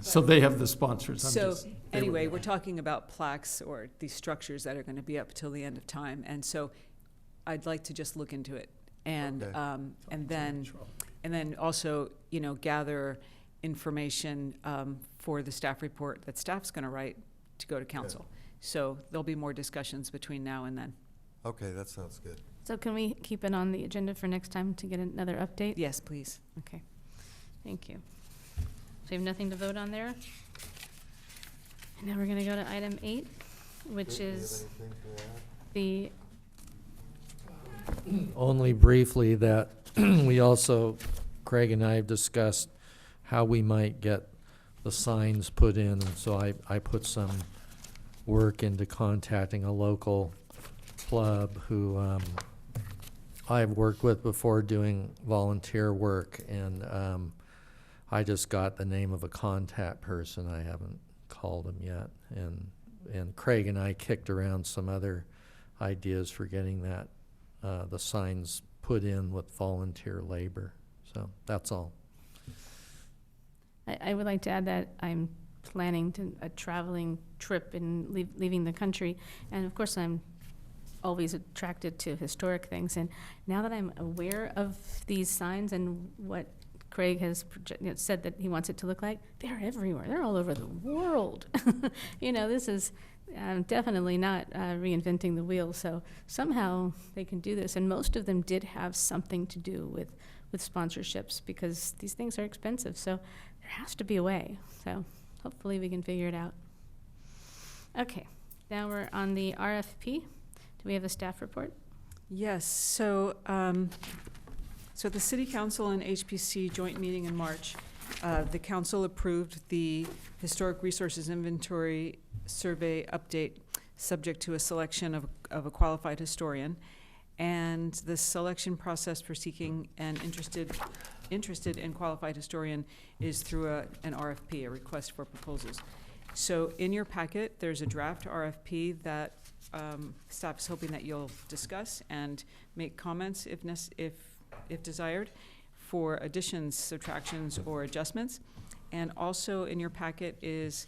so they have the sponsors. So anyway, we're talking about plaques or these structures that are going to be up till the end of time. And so I'd like to just look into it and, Okay. and then also, gather information for the staff report that staff's going to write to go to council. So there'll be more discussions between now and then. Okay, that sounds good. So can we keep it on the agenda for next time to get another update? Yes, please. Okay, thank you. So we have nothing to vote on there? And now we're gonna go to item 8, which Do you have is anything to add? the, Only briefly that we also, Craig and I have discussed how we might get the signs put in. And so I put some work into contacting a local club who I've worked with before doing volunteer work, and I just got the name of a contact person. I haven't called him yet, and Craig and I kicked around some other ideas for getting that the signs put in with volunteer labor. So that's all. I would like to add that I'm planning a traveling trip and leaving the country. And of course, I'm always attracted to historic things. And now that I'm aware of these signs and what Craig has said that he wants it to look like, they're everywhere. They're all over the world. This is definitely not reinventing the wheel. So somehow they can do this. And most of them did have something to do with sponsorships, because these things are expensive. So there has to be a way. So hopefully we can figure it out. Okay, now we're on the RFP. Do we have a staff report? Yes, so the City Council and HPC joint meeting in March, the council approved the Historic Resources Inventory Survey update, subject to a selection of a qualified historian. And the selection process for seeking an interested and qualified historian is through an RFP, a request for proposals. So in your packet, there's a draft RFP that staff is hoping that you'll discuss and make comments if desired, for additions, subtractions, or adjustments. And also in your packet is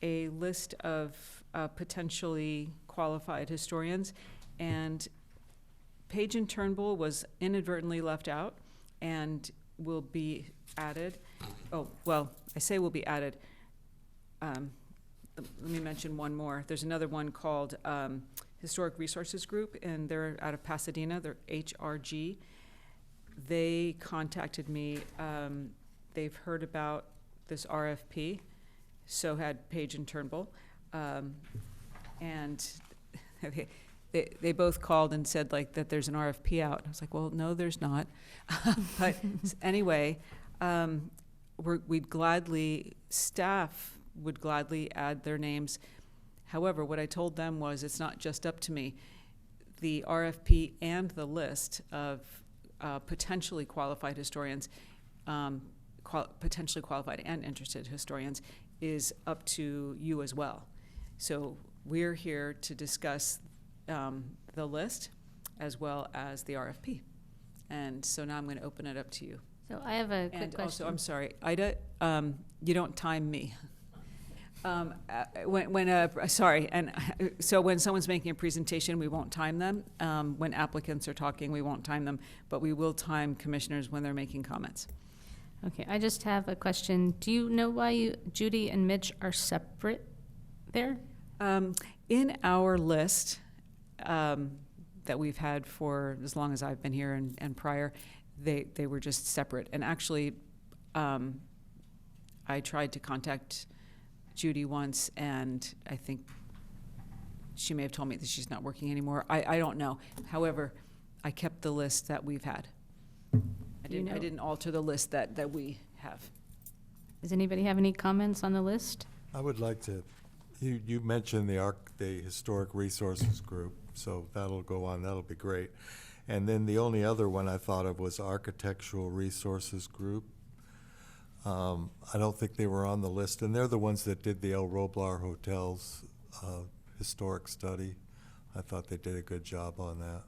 a list of potentially qualified historians. And Page and Turnbull was inadvertently left out and will be added. Oh, well, I say will be added. Let me mention one more. There's another one called Historic Resources Group, and they're out of Pasadena. They're HRG. They contacted me. They've heard about this RFP, so had Page and Turnbull. And they both called and said that there's an RFP out. I was like, well, no, there's not. But anyway, staff would gladly add their names. However, what I told them was it's not just up to me. The RFP and the list of potentially qualified historians, potentially qualified and interested historians, is up to you as well. So we're here to discuss the list as well as the RFP. And so now I'm going to open it up to you. So I have a quick And question. also, I'm sorry, Ida, you don't time me. So when someone's making a presentation, we won't time them. When applicants are talking, we won't time them, but we will time commissioners when they're making comments. Okay, I just have a question. Do you know why Judy and Mitch are separate there? In our list that we've had for as long as I've been here and prior, they were just separate. And actually, I tried to contact Judy once, and I think she may have told me that she's not working anymore. I don't know. However, I kept the list that we've had. I didn't alter the list that we have. Does anybody have any comments on the list? I would like to, you mentioned the Historic Resources Group, so that'll go on, that'll be great. And then the only other one I thought of was Architectural Resources Group. I don't think they were on the list, and they're the ones that did the El Roblar Hotel's historic study. I thought they did a good job on that.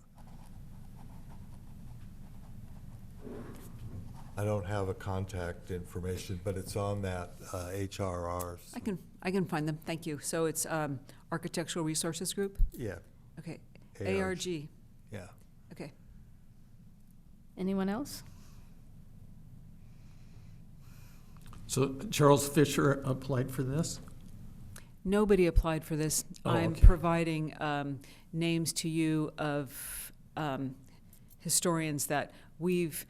I don't have a contact information, but it's on that HRR. I can find them. Thank you. So it's Architectural Resources Group. Yeah. Okay. ARG. ARG. Yeah. Okay. Anyone else? So Charles Fisher applied for this? Nobody applied for this. Oh, I'm okay. providing names to you of historians that we've,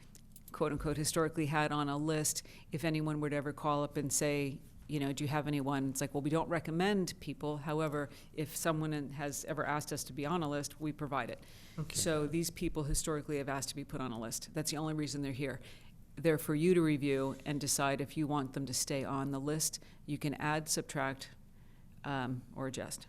quote unquote, historically had on a list. If anyone would ever call up and say, do you have anyone? It's like, well, we don't recommend people. However, if someone has ever asked us to be on a list, we provide it. Okay. So these people historically have asked to be put on a list. That's the only reason they're here. They're for you to review and decide if you want them to stay on the list. You can add, subtract, or adjust.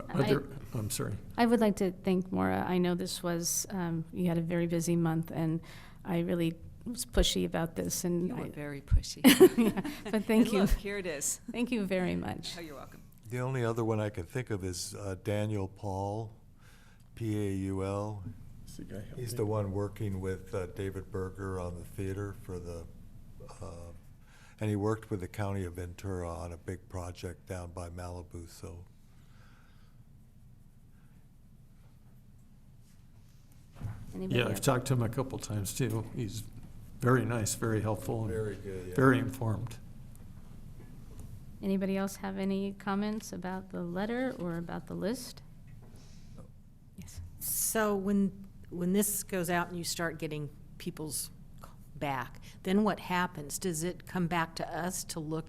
I'm sorry. I would like to thank Maura. I know this was, you had a very busy month, and I really was pushy about this. And You were very pushy. yeah, but thank And you. look, here it is. Thank you very much. Oh, you're welcome. The only other one I can think of is Daniel Paul, Paul. What's the guy help He's me? the one working with David Berger on the theater for the, and he worked with the county of Ventura on a big project down by Malibu, so. Anybody Yeah, I've else? talked to him a couple times too. He's very nice, very helpful, and Very good, yeah. very informed. Anybody else have any comments about the letter or about the list? No. Yes. So when this goes out and you start getting people's back, then what happens? Does it come back to us to look?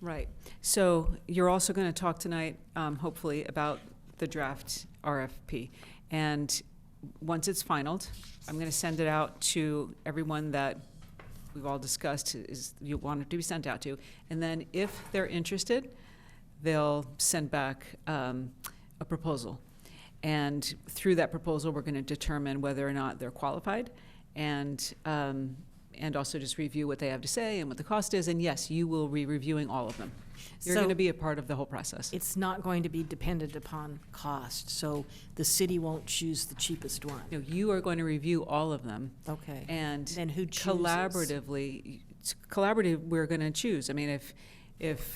Right. So you're also going to talk tonight, hopefully, about the draft RFP. And once it's finalized, I'm going to send it out to everyone that we've all discussed is you want it to be sent out to. And then if they're interested, they'll send back a proposal. And through that proposal, we're going to determine whether or not they're qualified and also just review what they have to say and what the cost is. And yes, you will be reviewing all of them. You're So going to be a part of the whole process. it's not going to be dependent upon cost, so the city won't choose the cheapest one. No, you are going to review all of them. Okay. And Then who chooses? collaborative, we're going to choose. I mean, if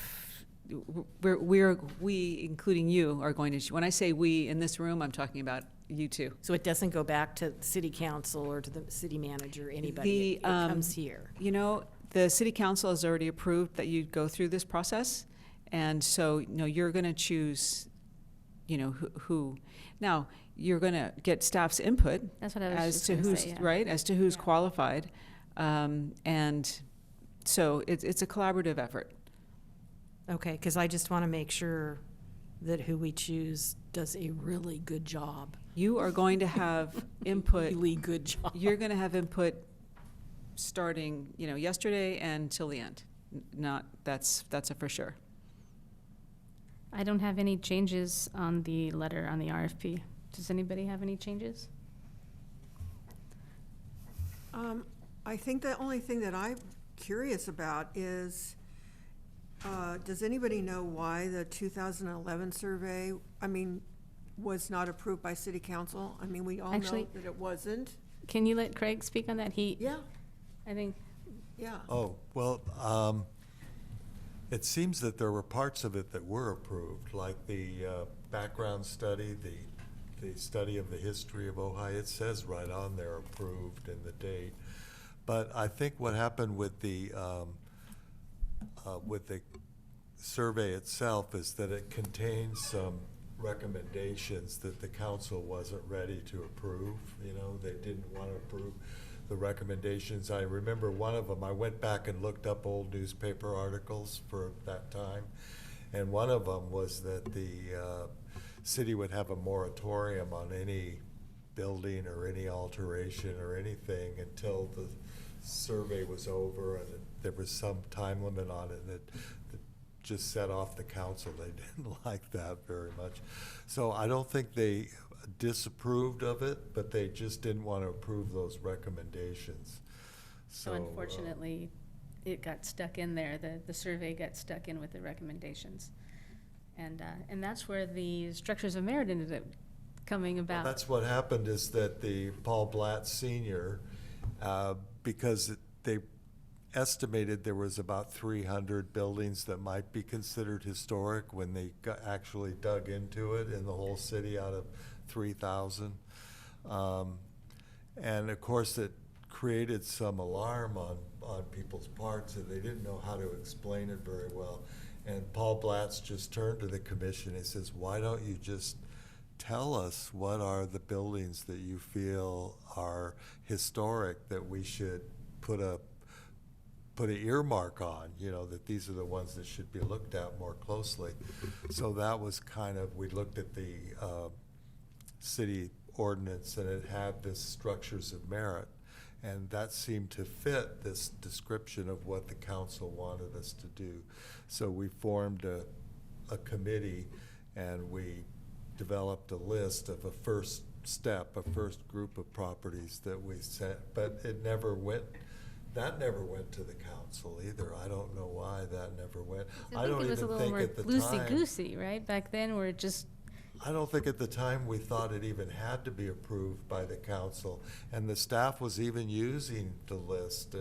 we, including you, are going to, when I say we in this room, I'm talking about you two. So it doesn't go back to the city council or to the city manager, anybody? It comes here. You know, the city council has already approved that you go through this process. And so, you're going to choose, who. Now, you're going to get staff's input That's what I was as just to gonna who's, say, yeah. right, as to who's Yeah. qualified. And so it's a collaborative effort. Okay, because I just want to make sure that who we choose does a really good job. You are going to have input, Really good job. you're going to have input starting, yesterday and till the end. That's a for sure. I don't have any changes on the letter on the RFP. Does anybody have any changes? I think the only thing that I'm curious about is, does anybody know why the 2011 survey, was not approved by city council? We all know Actually- that it wasn't. Can you let Craig speak on that? Yeah, I think, yeah. Oh, well, it seems that there were parts of it that were approved, like the background study, the study of the history of Ojai. It says right on there, approved and the date. But I think what happened with the survey itself is that it contains some recommendations that the council wasn't ready to approve. They didn't want to approve the recommendations. I remember one of them, I went back and looked up old newspaper articles for that time, and one of them was that the city would have a moratorium on any building or any alteration or anything until the survey was over, and there was some time limit on it that just set off the council. They didn't like that very much. So I don't think they disapproved of it, but they just didn't want to approve those recommendations. so unfortunately, it got stuck in there. The survey got stuck in with the recommendations. And that's where the structures of merit ended up coming Well, about. that's what happened, is that the Paul Blatt Senior, because they estimated there was about 300 buildings that might be considered historic when they actually dug into it in the whole city out of 3,000. And of course, it created some alarm on people's parts, and they didn't know how to explain it very well. And Paul Blatz just turned to the commission and says, why don't you just tell us what are the buildings that you feel are historic that we should put an earmark on, that these are the ones that should be looked at more closely. So that was we looked at the city ordinance, and it had this structures of merit. And that seemed to fit this description of what the council wanted us to do. So we formed a committee, and we developed a list of a first step, a first group of properties that we sent, but that never went to the council either. I don't know why that never went. I think it was a little more at the time. loosey-goosey, right? Back then, where it just, I don't think at the time we thought it even had to be approved by the council. And the staff was even using the list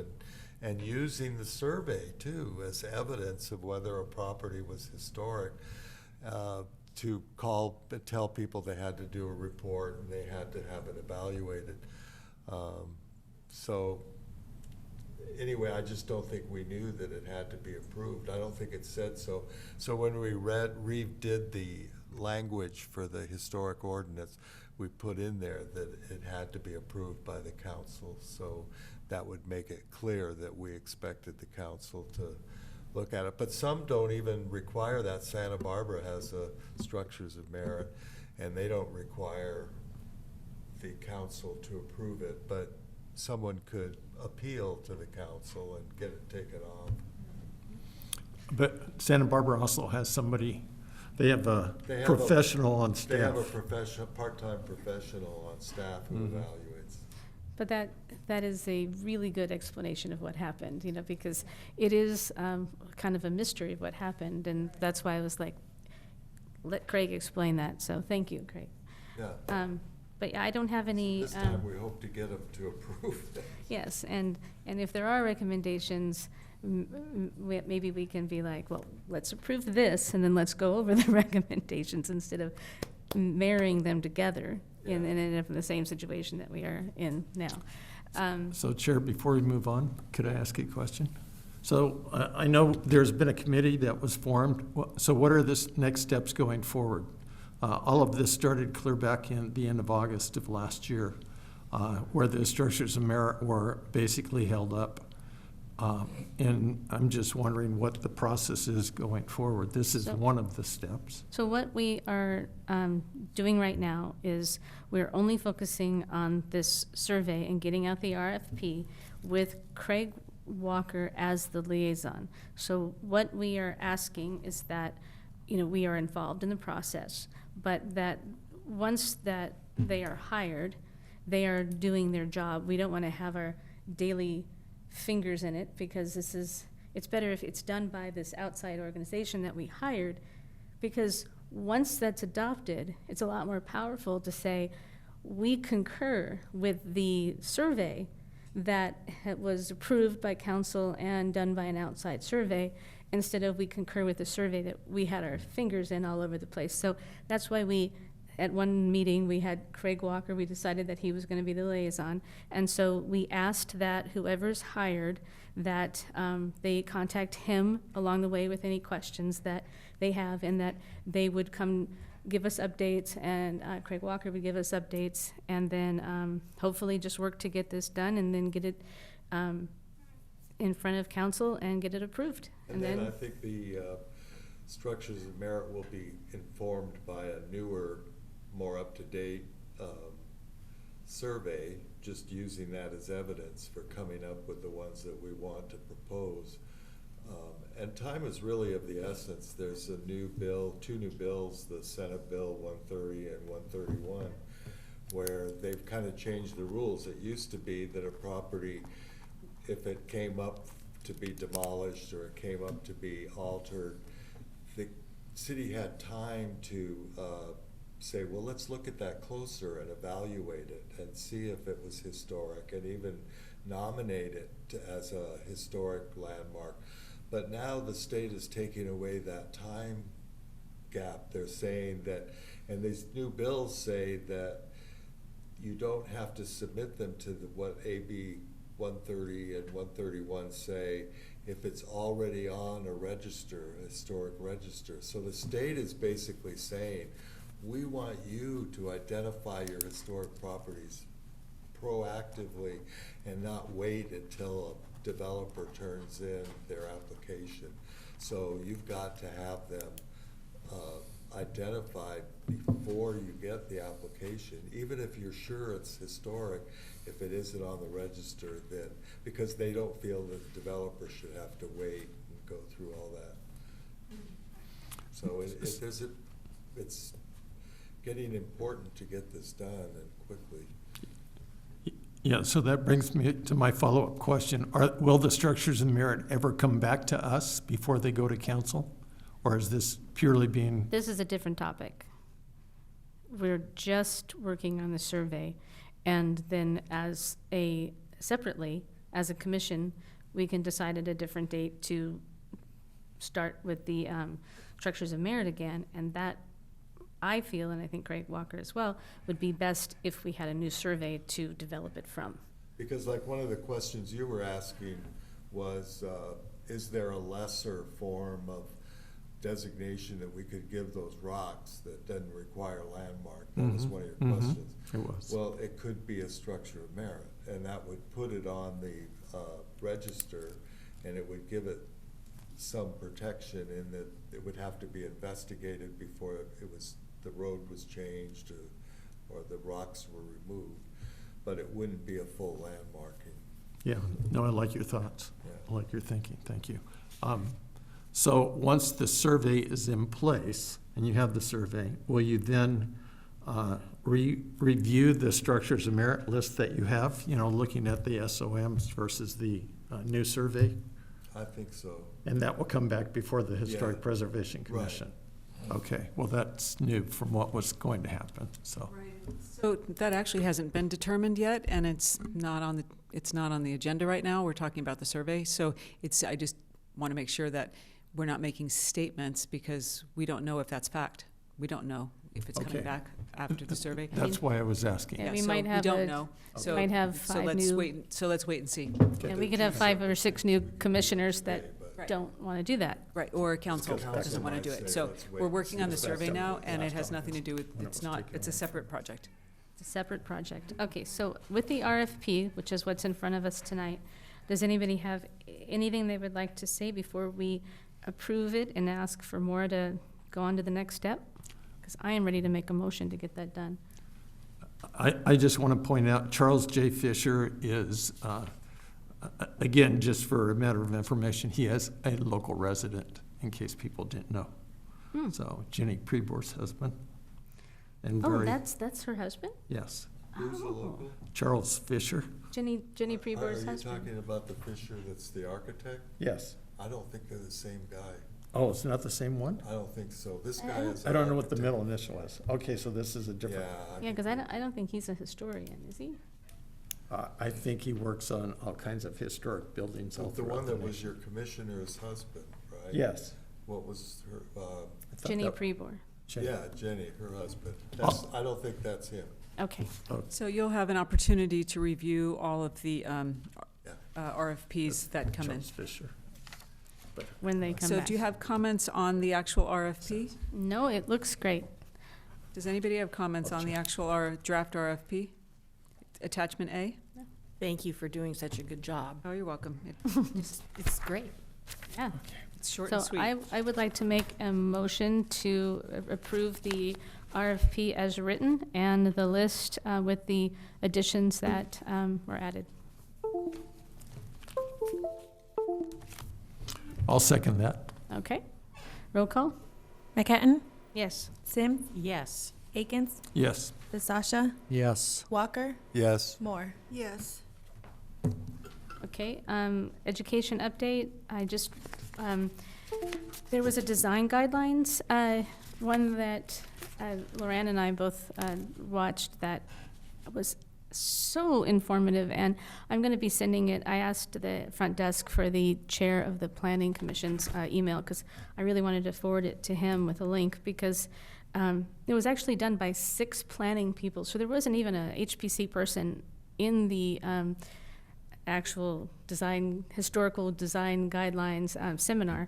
and using the survey too as evidence of whether a property was historic, to tell people they had to do a report and they had to have it evaluated. So anyway, I just don't think we knew that it had to be approved. I don't think it said so. So when we redid the language for the historic ordinance, we put in there that it had to be approved by the council. So that would make it clear that we expected the council to look at it. But some don't even require that. Santa Barbara has structures of merit, and they don't require the council to approve it, but someone could appeal to the council and get it taken off. But Santa Barbara also has somebody, they have a professional on staff. They have a part-time professional on staff who evaluates. But that is a really good explanation of what happened, because it is kind of a mystery of what happened, and that's why I was like, let Craig explain that. So thank you, Craig. Yeah. But I don't have any. This time we hope to get them to approve it. Yes, and if there are recommendations, maybe we can be like, well, let's approve this, and then let's go over the recommendations instead of marrying them together and end up in the same situation that we are in now. So Chair, before we move on, could I ask a question? So I know there's been a committee that was formed. So what are the next steps going forward? All of this started clear back in the end of August of last year, where the structures of merit were basically held up. And I'm just wondering what the process is going forward. This is one of the steps. So what we are doing right now is we're only focusing on this survey and getting out the RFP with Craig Walker as the liaison. So what we are asking is that, we are involved in the process, but that once that they are hired, they are doing their job. We don't want to have our daily fingers in it, because it's better if it's done by this outside organization that we hired, because once that's adopted, it's a lot more powerful to say, we concur with the survey that was approved by council and done by an outside survey, instead of we concur with the survey that we had our fingers in all over the place. So that's why at one meeting, we had Craig Walker. We decided that he was going to be the liaison. And so we asked that whoever's hired, that they contact him along the way with any questions that they have, and that they would come give us updates, and Craig Walker would give us updates, and then hopefully just work to get this done and then get it in front of council and get it approved. And then I think the structures of merit will be informed by a newer, more up-to-date survey, just using that as evidence for coming up with the ones that we want to propose. And time is really of the essence. There's a new bill, two new bills, the Senate Bill 130 and 131, where they've kind of changed the rules. It used to be that a property, if it came up to be demolished or it came up to be altered, the city had time to say, well, let's look at that closer and evaluate it and see if it was historic, and even nominate it as a historic landmark. But now the state is taking away that time gap. They're saying that, and these new bills say that you don't have to submit them to what AB 130 and 131 say if it's already on a register, a historic register. So the state is basically saying, we want you to identify your historic properties proactively and not wait until a developer turns in their application. So you've got to have them identified before you get the application, even if you're sure it's historic. If it isn't on the register, then, because they don't feel that the developer should have to wait and go through all that. So it's getting important to get this done, and quickly. Yeah, so that brings me to my follow-up question. Will the structures of merit ever come back to us before they go to council? Or is this purely being? This is a different topic. we're just working on the survey. And then separately, as a commission, we can decide at a different date to start with the structures of merit again. And that, I feel, and I think Greg Walker as well, would be best if we had a new survey to develop it from. Because like one of the questions you were asking was, is there a lesser form of designation that we could give those rocks that doesn't require a landmark? That was one of your questions. It was. Well, it could be a structure of merit, and that would put it on the register, and it would give it some protection in that it would have to be investigated before the road was changed or the rocks were removed, but it wouldn't be a full landmarking. Yeah, no, I like your thoughts. Yeah. I like your thinking, thank you. So once the survey is in place, and you have the survey, will you then review the structures of merit list that you have, looking at the SOMs versus the new survey? I think so. And that will come back before the Historic Yeah. Preservation Right. Commission? Okay, well, that's new from what was going to happen, so. So that actually hasn't been determined yet, and it's not on the agenda right now. We're talking about the survey. So I just want to make sure that we're not making statements because we don't know if that's fact. We don't know if it's Okay. coming back after the survey. That's why I was asking. Yeah, we so might have don't a- know. So might have so 5 let's new- wait. So let's wait and see. Yeah, we could have 5 or 6 new commissioners that Right. don't want to do that. Right, or council Council doesn't want to do might it. say, So let's wait we're and working see on the if that's survey now, something and it last has time. nothing to do with, When it was taken it's a over. separate project. It's a separate project. Okay, so with the RFP, which is what's in front of us tonight, does anybody have anything they would like to say before we approve it and ask for more to go on to the next step? Because I am ready to make a motion to get that done. I just want to point out, Charles J. Fisher is, again, just for a matter of information, he is a local resident, in case people didn't know. So Jenny Prebor's husband. And Oh, very, that's her husband? yes, Who's the Oh. local? Charles Fisher, Jenny Are Prebor's you husband? talking about the Fisher that's the architect? yes. I don't think they're the same guy. Oh, it's not the same one? I don't think so. This I guy don't- is. I don't know what the architect. middle initial is. Okay, so this is a different. Yeah, because I don't think he's a historian, is he? I think he works on all kinds of historic buildings all The throughout one the that was nation. your commissioner's husband, right? Yes. What was her, I thought Jenny that- Prebor. Jenny. yeah, Jenny, her husband. Oh. I don't think that's him. Okay. So you'll have an opportunity to review all of the Yeah. RFPs that come in. Charles Fisher. When they come So back. do you have comments on the actual RFP? No, it looks great. Does anybody have comments on the actual draft RFP? Attachment A? Thank you for doing such a good job. Oh, you're welcome. It's great. Yeah. It's short So and sweet. I would like to make a motion to approve the RFP as written and the list with the additions that were added. I'll second that. Okay. Roll call? McCatton, Yes. Sims, Yes. Akins, Yes. DeSasha, Yes. Walker, Yes. Moore. Yes. Okay, education update, I just, there was a design guidelines, one that Loran and I both watched that was so informative, and I'm going to be sending it. I asked the front desk for the chair of the Planning Commission's email, because I really wanted to forward it to him with a link, because it was actually done by 6 planning people, so there wasn't even a HPC person in the actual historical design guidelines seminar,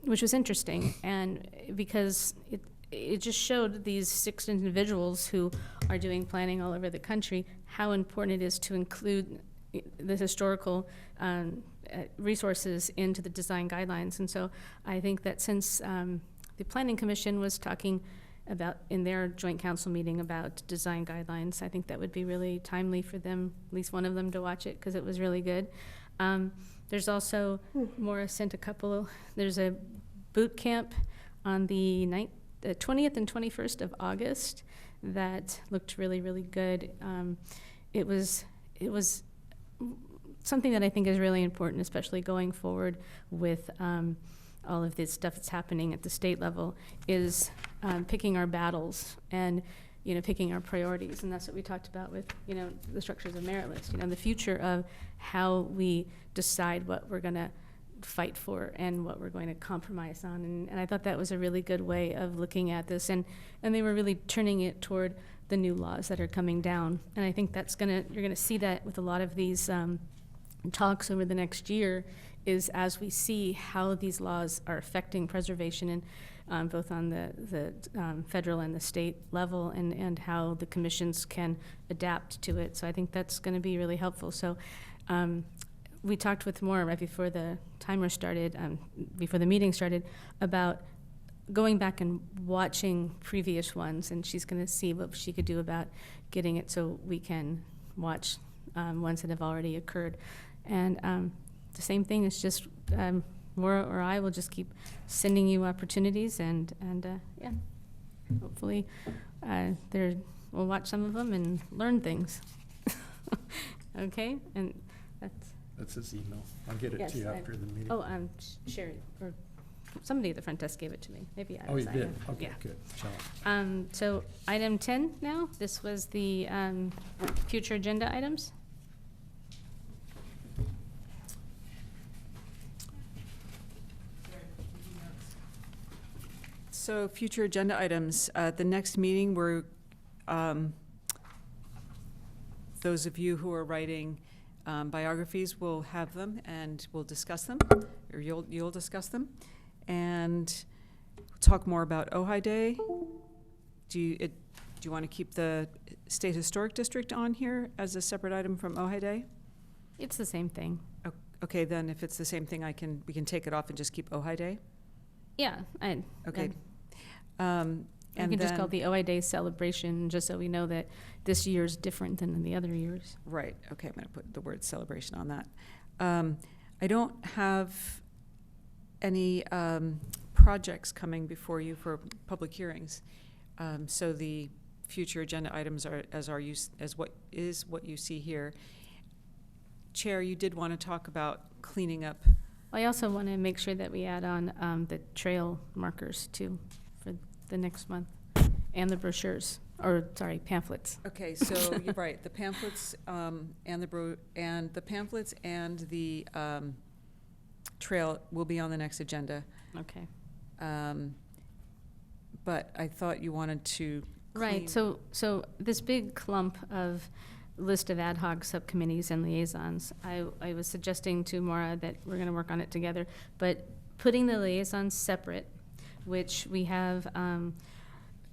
which was interesting, and because it just showed these 6 individuals who are doing planning all over the country how important it is to include the historical resources into the design guidelines. And so I think that since the Planning Commission was talking about in their joint council meeting about design guidelines, I think that would be really timely for them, at least one of them, to watch it, because it was really good. There's also, Maura sent a couple, there's a boot camp on the 20th and 21st of August that looked really, really good. It was something that I think is really important, especially going forward with all of this stuff that's happening at the state level, is picking our battles and, picking our priorities. And that's what we talked about with, the structures of merit list, the future of how we decide what we're going to fight for and what we're going to compromise on. And I thought that was a really good way of looking at this. And they were really turning it toward the new laws that are coming down. And I think you're going to see that with a lot of these talks over the next year, is as we see how these laws are affecting preservation, and both on the federal and the state level, and how the commissions can adapt to it. So I think that's going to be really helpful. So we talked with Maura right before the timer started, before the meeting started, about going back and watching previous ones, and she's going to see what she could do about getting it so we can watch ones that have already occurred. And the same thing is just Maura or I will just keep sending you opportunities, and yeah, hopefully we'll watch some of them and learn things. Okay, and That's his email. I'll get it Yes, to you after the meeting. Oh, Sherry, or somebody at the front desk gave it to me. Maybe I Oh, was. you I did? am. Okay, Yeah. good. Job. So item 10 now, this was the future agenda items. So future agenda items, the next meeting, those of you who are writing biographies will have them, and we'll discuss them, or you'll discuss them, and talk more about Ojai Day. Do you want to keep the State Historic District on here as a separate item from Ojai Day? It's the same thing. Okay, then if it's the same thing, we can take it off and just keep Ojai Day? Yeah. Okay. We And can just call then- it the Ojai Day celebration, just so we know that this year's different than the other years. Right, okay, I'm gonna put the word celebration on that. I don't have any projects coming before you for public hearings. So the future agenda items are what you see here. Chair, you did want to talk about cleaning up. I also want to make sure that we add on the trail markers too for the next month, and the brochures, or sorry, pamphlets. Okay, so you're right, the pamphlets and the pamphlets and the trail will be on the next agenda. Okay. But I thought you wanted to Right, clean- so this big clump of list of ad hoc subcommittees and liaisons, I was suggesting to Maura that we're gonna work on it together, but putting the liaisons separate, which we have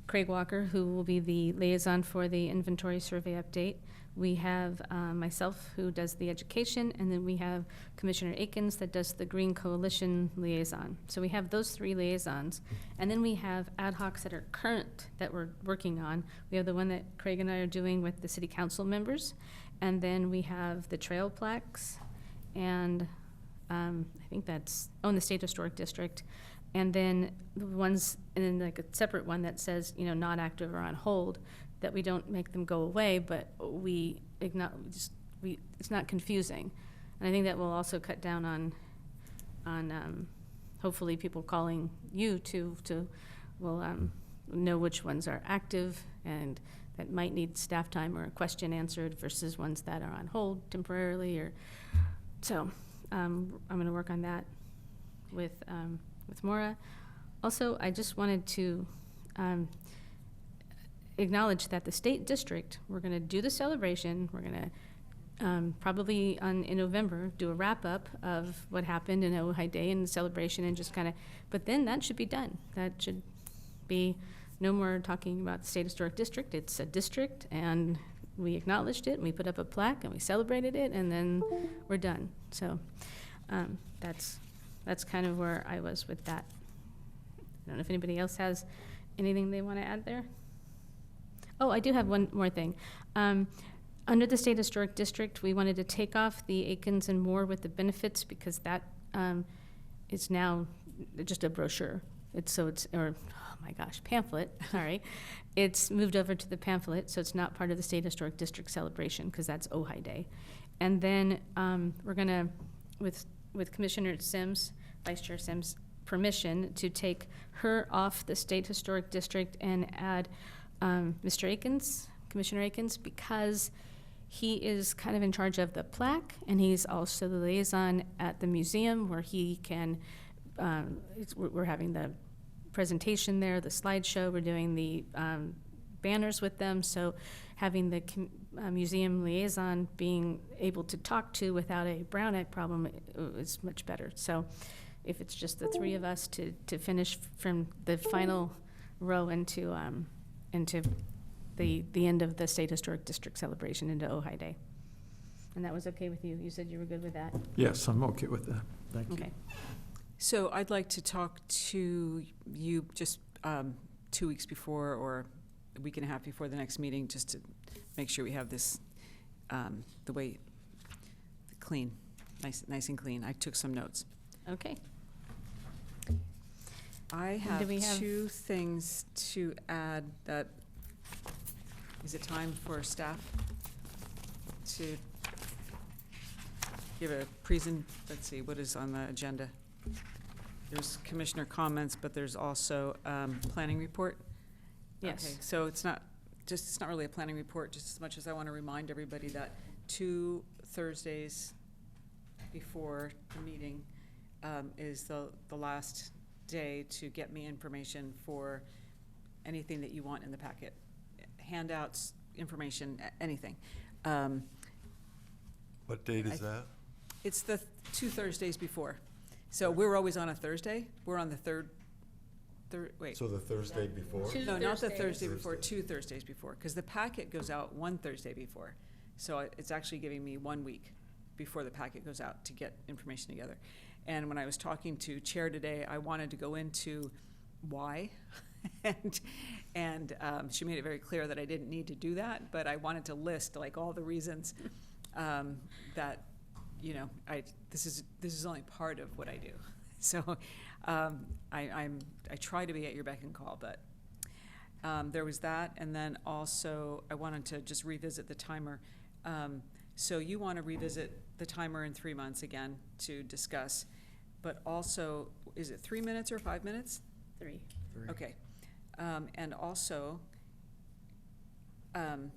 Craig Walker, who will be the liaison for the inventory survey update. We have myself, who does the education, and then we have Commissioner Akins that does the Green Coalition liaison. So we have those three liaisons. And then we have ad hocs that are current that we're working on. We have the one that Craig and I are doing with the city council members. And then we have the trail plaques, and I think that's, and the State Historic District. And then the ones, and then like a separate one that says, not active or on hold, that we don't make them go away, but it's not confusing. And I think that will also cut down on hopefully people calling you will know which ones are active and that might need staff time or a question answered versus ones that are on hold temporarily. So I'm going to work on that with Maura. Also, I just wanted to acknowledge that the State District, we're going to do the celebration. We're going to probably in November do a wrap-up of what happened in Ojai Day and the celebration, and just kind of, but then that should be done. That should be no more talking about the State Historic District. It's a district, and we acknowledged it, and we put up a plaque, and we celebrated it, and then we're done. So that's kind of where I was with that. I don't know if anybody else has anything they want to add there. Oh, I do have one more thing. Under the State Historic District, we wanted to take off the Akins and Moore with the benefits, because that is now just a brochure. Pamphlet, sorry. It's moved over to the pamphlet, so it's not part of the State Historic District celebration, because that's Ojai Day. And then we're gonna, with Commissioner Sims, Vice Chair Sims, permission to take her off the State Historic District and add Mr. Akins, Commissioner Akins, because he is kind of in charge of the plaque, and he's also the liaison at the museum where he can, we're having the presentation there, the slideshow, we're doing the banners with them, so having the museum liaison being able to talk to without a Brown Act problem is much better. So if it's just the three of us to finish from the final row into the end of the State Historic District celebration into Ojai Day. And that was okay with you? You said you were good with that? Yes, I'm okay with that. Thank you. Okay. So I'd like to talk to you just 2 weeks before or a week and a half before the next meeting, just to make sure we have this the way clean, nice and clean. I took some notes. Okay. I Do have we have- 2 things to add. That is it time for staff to give a let's see, what is on the agenda? There's commissioner comments, but there's also planning report. Yes. Okay, so it's not really a planning report, just as much as I want to remind everybody that 2 Thursdays before the meeting is the last day to get me information for anything that you want in the packet. Handouts, information, anything. What date is that? It's the 2 Thursdays before. So we're always on a Thursday. We're on the third, wait. So the Thursday before? No, not the Thursday Thursday. before, 2 Thursdays before, because the packet goes out 1 Thursday before. So it's actually giving me 1 week before the packet goes out to get information together. And when I was talking to Chair today, I wanted to go into why. and she made it very clear that I didn't need to do that, but I wanted to list like all the reasons that, you know, this is only part of what I do. So I try to be at your beck and call, but there was that, and then also I wanted to just revisit the timer. So you want to revisit the timer in 3 months again to discuss, but also, is it 3 minutes or 5 minutes? 3. Okay. And also, the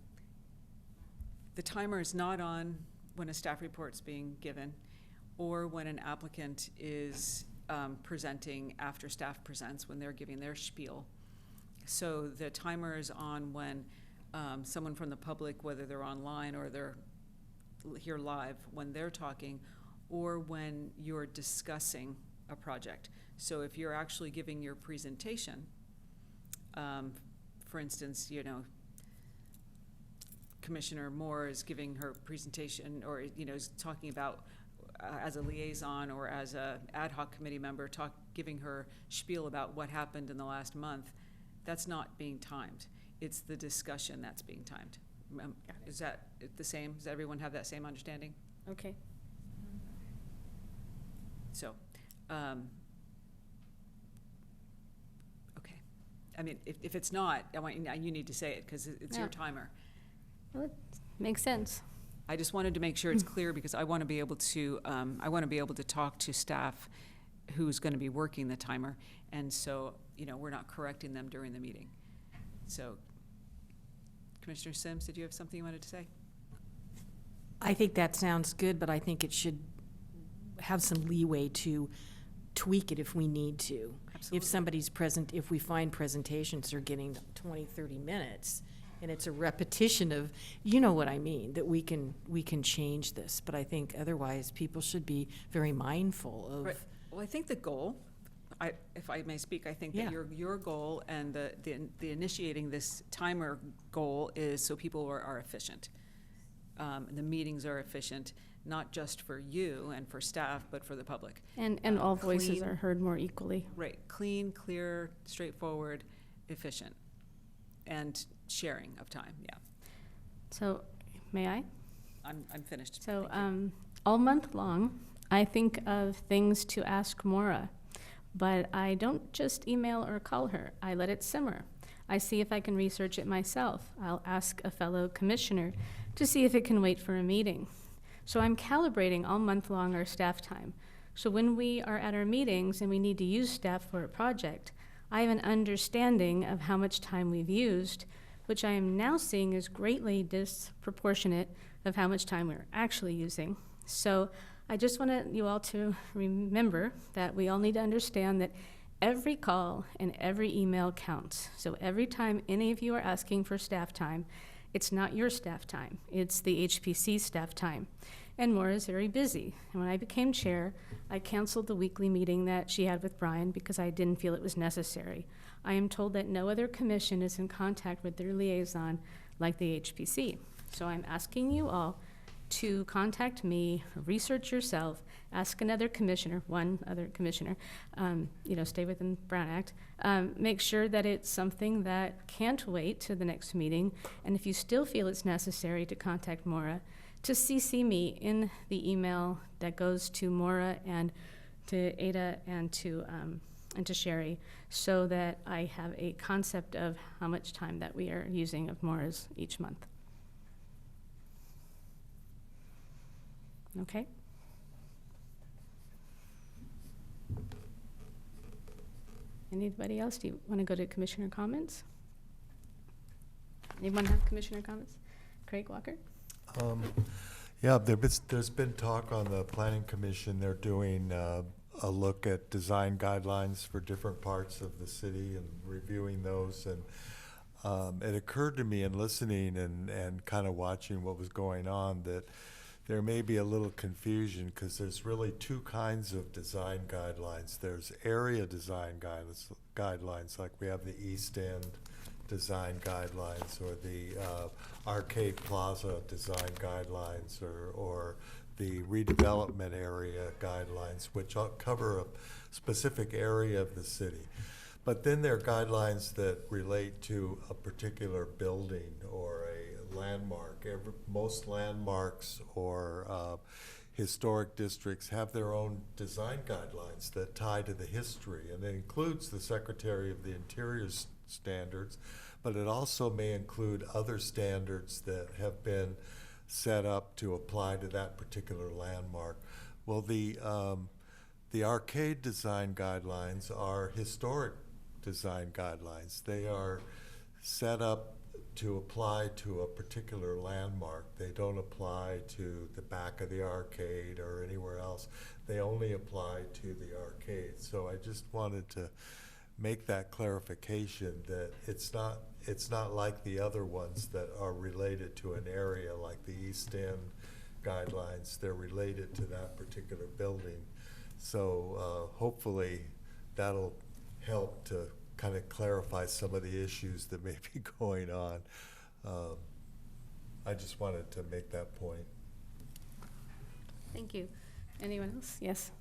timer is not on when a staff report's being given or when an applicant is presenting after staff presents, when they're giving their spiel. So the timer is on when someone from the public, whether they're online or they're here live, when they're talking, or when you're discussing a project. So if you're actually giving your presentation, for instance, you know, Commissioner Moore is giving her presentation, or, you know, is talking about as a liaison or as a ad hoc committee member, giving her spiel about what happened in the last month. That's not being timed. It's the discussion that's being timed. Is that the same? Does everyone have that same understanding? Okay. So, okay. I mean, if it's not, you need to say it, because it's your Yeah. timer. Well, it makes sense. I just wanted to make sure it's clear, because I want to be able to talk to staff who's going to be working the timer, and so, you know, we're not correcting them during the meeting. So, Commissioner Sims, did you have something you wanted to say? I think that sounds good, but I think it should have some leeway to tweak it if we need to. Absolutely. If somebody's present, if we find presentations are getting 20, 30 minutes, and it's a repetition of, you know what I mean, that we can change this. But I think otherwise, people should be very mindful of. Right. Well, I think the goal, if I may speak, I think that Yeah. your goal and the initiating this timer goal is so people are efficient. The meetings are efficient, not just for you and for staff, but for the public. And all voices Clean. are heard more equally. Right, clean, clear, straightforward, efficient, and sharing of time, yeah. So, may I? I'm finished. So, Thank you. all month long, I think of things to ask Maura, but I don't just email or call her. I let it simmer. I see if I can research it myself. I'll ask a fellow commissioner to see if it can wait for a meeting. So I'm calibrating all month long our staff time. So when we are at our meetings and we need to use staff for a project, I have an understanding of how much time we've used, which I am now seeing is greatly disproportionate of how much time we're actually using. So I just want you all to remember that we all need to understand that every call and every email counts. So every time any of you are asking for staff time, it's not your staff time, it's the HPC staff time. And Maura is very busy. And when I became chair, I canceled the weekly meeting that she had with Brian because I didn't feel it was necessary. I am told that no other commission is in contact with their liaison like the HPC. So I'm asking you all to contact me, research yourself, ask another commissioner, one other commissioner, stay within Brown Act, make sure that it's something that can't wait to the next meeting, and if you still feel it's necessary to contact Maura, to CC me in the email that goes to Maura and to Ada and to Sherry, so that I have a concept of how much time that we are using of Maura's each month. Okay? Anybody else? Do you want to go to commissioner comments? Anyone have commissioner comments? Craig Walker? Yeah, there's been talk on the planning commission. They're doing a look at design guidelines for different parts of the city and reviewing those. And it occurred to me in listening and kind of watching what was going on that there may be a little confusion because there's really two kinds of design guidelines. There's area design guidelines, like we have the East End design guidelines or the Arcade Plaza design guidelines or the redevelopment area guidelines, which cover a specific area of the city. But then there are guidelines that relate to a particular building or a landmark. Most landmarks or historic districts have their own design guidelines that tie to the history, and it includes the Secretary of the Interior's standards, but it also may include other standards that have been set up to apply to that particular landmark. Well, the arcade design guidelines are historic design guidelines. They are set up to apply to a particular landmark. They don't apply to the back of the arcade or anywhere else. They only apply to the arcade. So I just wanted to make that clarification that it's not like the other ones that are related to an area like the East End guidelines. They're related to that particular building. So hopefully that'll help to kind of clarify some of the issues that may be going on. I just wanted to make that point. Thank you. Anyone else? Yes.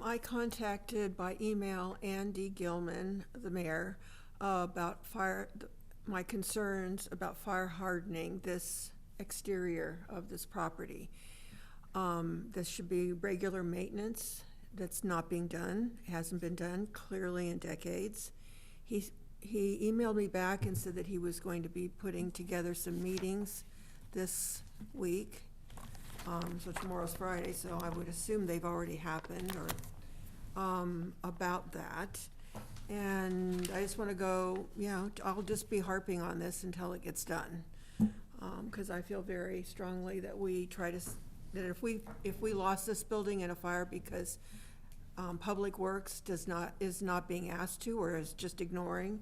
I contacted by email Andy Gilman, the mayor, about my concerns about fire hardening this exterior of this property. This should be regular maintenance. That's not being done. It hasn't been done clearly in decades. He emailed me back and said that he was going to be putting together some meetings this week. So tomorrow's Friday, so I would assume they've already happened or about that. And I just want to go, I'll just be harping on this until it gets done. Because I feel very strongly that we try to, that if we lost this building in a fire because Public Works is not being asked to or is just ignoring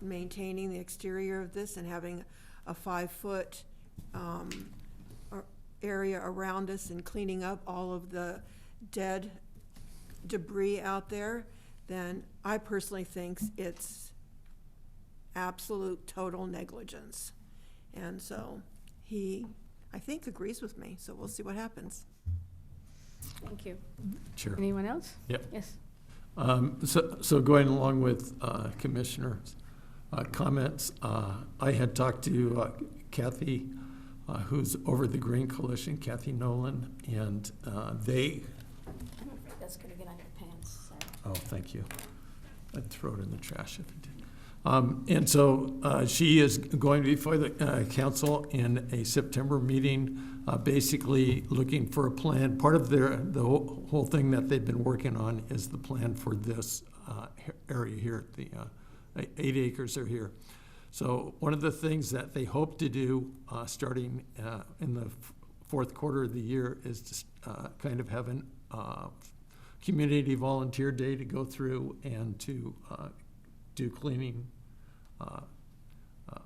maintaining the exterior of this and having a 5-foot area around us and cleaning up all of the dead debris out there, then I personally think it's absolute total negligence. And so he, I think, agrees with me, so we'll see what happens. Thank you. Sure. Anyone else? Yep. Yes. So going along with Commissioner's comments, I had talked to Kathy, who's over the Green Coalition, Kathy Nolan, and they... That's going to get on your pants. Sorry. Oh, thank you. I'd throw it in the trash if you did. And so she is going to be before the council in a September meeting, basically looking for a plan. Part of the whole thing that they've been working on is the plan for this area here. The 8 acres are here. So one of the things that they hope to do starting in the fourth quarter of the year is to kind of have an community volunteer day to go through and to do cleaning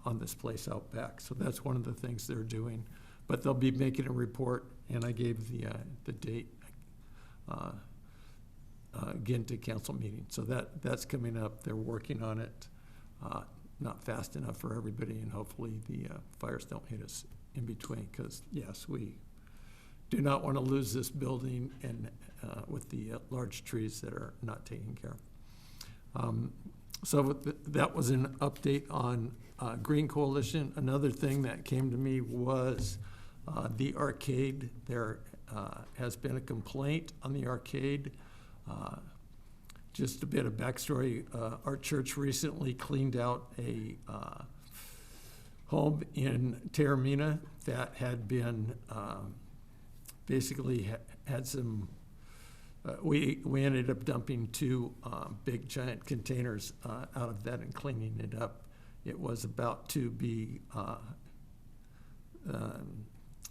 on this place out back. So that's one of the things they're doing. But they'll be making a report, and I gave the date again to council meeting. So that's coming up. They're working on it. Not fast enough for everybody, and hopefully the fires don't hit us in between, because yes, we do not want to lose this building and with the large trees that are not taken care of. So that was an update on Green Coalition. Another thing that came to me was the arcade. There has been a complaint on the arcade. Just a bit of backstory. Our church recently cleaned out a home in Taormina that had been basically had some, we ended up dumping 2 big giant containers out of that and cleaning it up. It was about to be,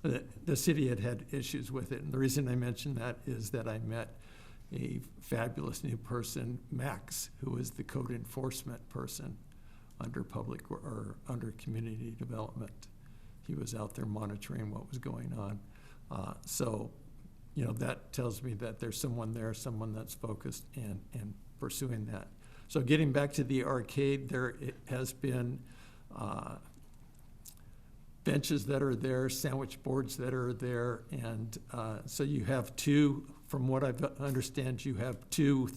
the city had issues with it. And the reason I mention that is that I met a fabulous new person, Max, who is the code enforcement person under under community development. He was out there monitoring what was going on. So, you know, that tells me that there's someone there, someone that's focused and pursuing that. So getting back to the arcade, it has been benches that are there, sandwich boards that are there, and so you have 2, from what I understand, you have 2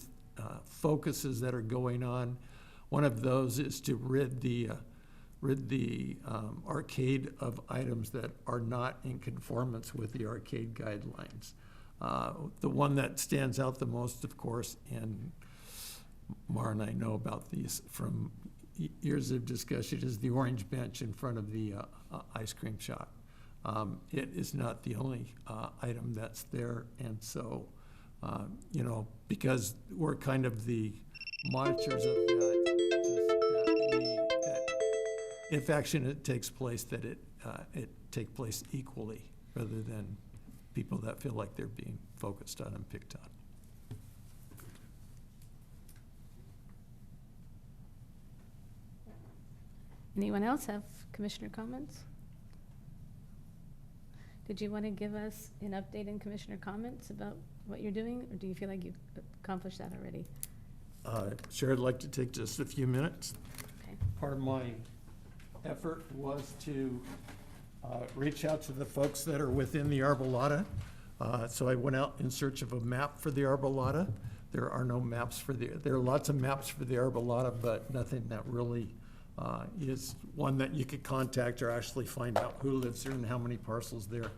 focuses that are going on. One of those is to rid the arcade of items that are not in conformance with the arcade guidelines. The one that stands out the most, of course, and Mara and I know about these from years of discussion, is the orange bench in front of the ice cream shop. It is not the only item that's there, and so, you know, because we're kind of the monitors of that, if action takes place, that it take place equally, rather than people that feel like they're being focused on and picked on. Anyone else have commissioner comments? Did you want to give us an update in commissioner comments about what you're doing, or do you feel like you've accomplished that already? Sure, I'd like to take just a few minutes. Okay. Part of my effort was to reach out to the folks that are within the Arbolata. So I went out in search of a map for the Arbolata. There are no maps there are lots of maps for the Arbolata, but nothing that really is one that you could contact or actually find out who lives there and how many parcels there.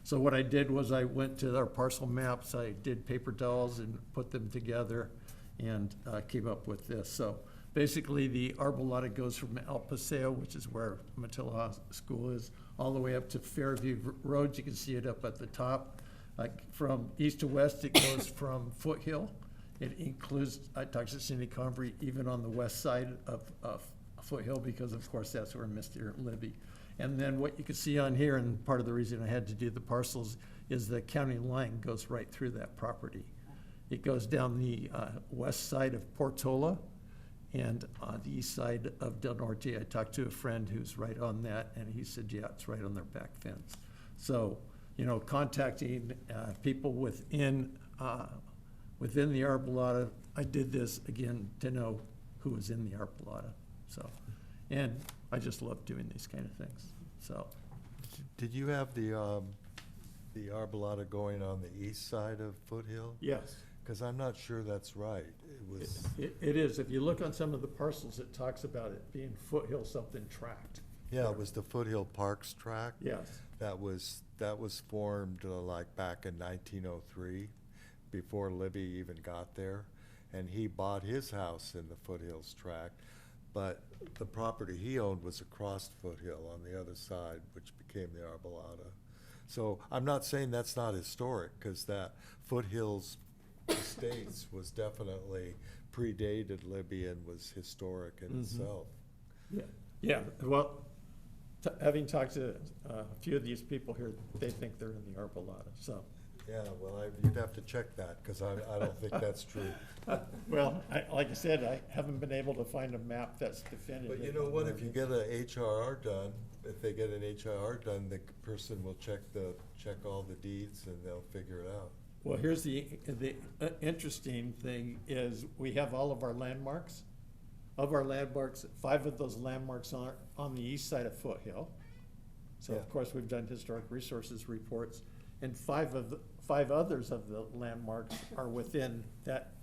So what I did was I went to our parcel maps, I did paper dolls and put them together and came up with this. So basically the Arbolata goes from El Paseo, which is where Matilla School is, all the way up to Fairview Road. You can see it up at the top. From east to west, it goes from Foothill. It includes Toxicity Convery, even on the west side of Foothill, because of course that's where Mr. Libby. And then what you can see on here, and part of the reason I had to do the parcels, is the county line goes right through that property. It goes down the west side of Portola and on the east side of Del Norte. I talked to a friend who's right on that, and he said, yeah, it's right on their back fence. So, you know, contacting people within the Arbolata, I did this again to know who was in the Arbolata. So, and I just love doing these kind of things. So, Did you have the Arbolata going on the east side of Foothill? yes, Because I'm not sure that's right. It was, it is. If you look on some of the parcels, it talks about it being Foothill something tract. yeah, it was the Foothill Parks tract. Yes. That was formed like back in 1903, before Libby even got there. And he bought his house in the Foothills tract. but the property he owned was across Foothill on the other side, which became the Arbolada. So I'm not saying that's not historic, because that Foothills Estates was definitely predated Libby and was historic in itself. Yeah, well, having talked to a few of these people here, they think they're in the Arbolada, so. Yeah, well, you'd have to check that, because I don't think that's true. Well, like I said, I haven't been able to find a map that's definitive. But you know what, if you get a HRR done, if they get an HRR done, the person will check all the deeds and they'll figure it out. Well, here's the interesting thing is we have all of our landmarks. Of our landmarks, 5 of those landmarks are on the east side of Foothill. So Yeah. of course, we've done historic resources reports, and 5 others of the landmarks are within that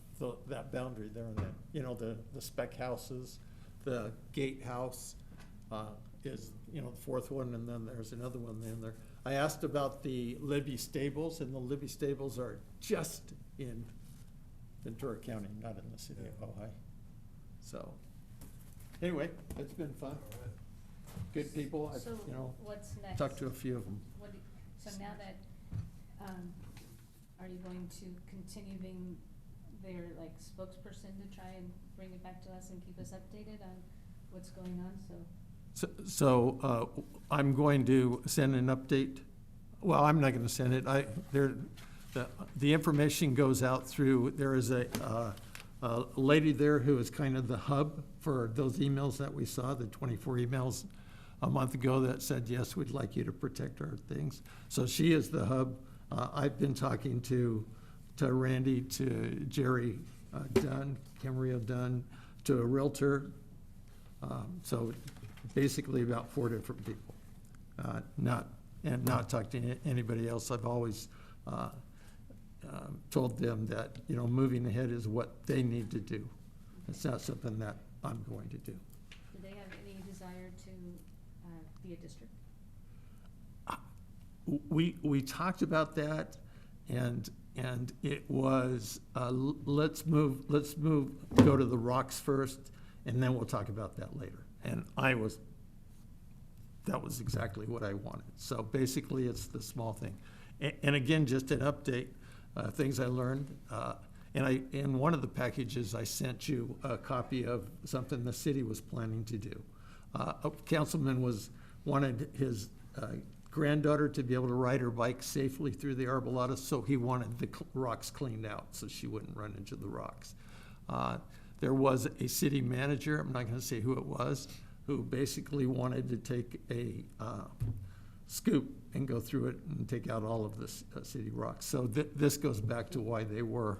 boundary there, and the spec houses, the gatehouse is the 4th one, and then there's another one in there. I asked about the Libby stables, and the Libby stables are just in Ventura County, not in the city of Ojai. So, anyway, it's been fun. Good people. So what's next? Talked to a few of them. So now that, are you going to continue being their spokesperson to try and bring it back to us and keep us updated on what's going on, So I'm going to send an update. Well, I'm not going to send it. The information goes out through, there is a lady there who is kind of the hub for those emails that we saw, the 24 emails a month ago that said, yes, we'd like you to protect our things. So she is the hub. I've been talking to Randy, to Jerry Dunn, Camarillo Dunn, to a realtor. So basically about 4 different people. Not talked to anybody else. I've always told them that, moving ahead is what they need to do. It's not something that I'm going to do. do they have any desire to be a district? We talked about that, and it was, let's go to the rocks first, and then we'll talk about that later. And that was exactly what I wanted. So basically, it's the small thing. And again, just an update, things I learned. And in one of the packages, I sent you a copy of something the city was planning to do. A councilman wanted his granddaughter to be able to ride her bike safely through the Arbolada, so he wanted the rocks cleaned out so she wouldn't run into the rocks. There was a city manager, I'm not going to say who it was, who basically wanted to take a scoop and go through it and take out all of the city rocks. So this goes back to why they were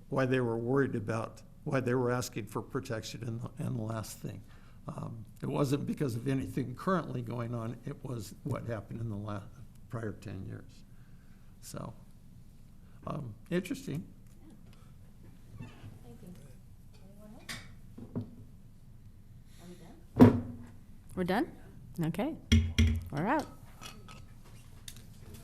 worried about, why they were asking for protection in the last thing. It wasn't because of anything currently going on, it was what happened in the prior 10 years. So, interesting. Thank you. Anyone else? Are we done? We're done? Okay. We're out.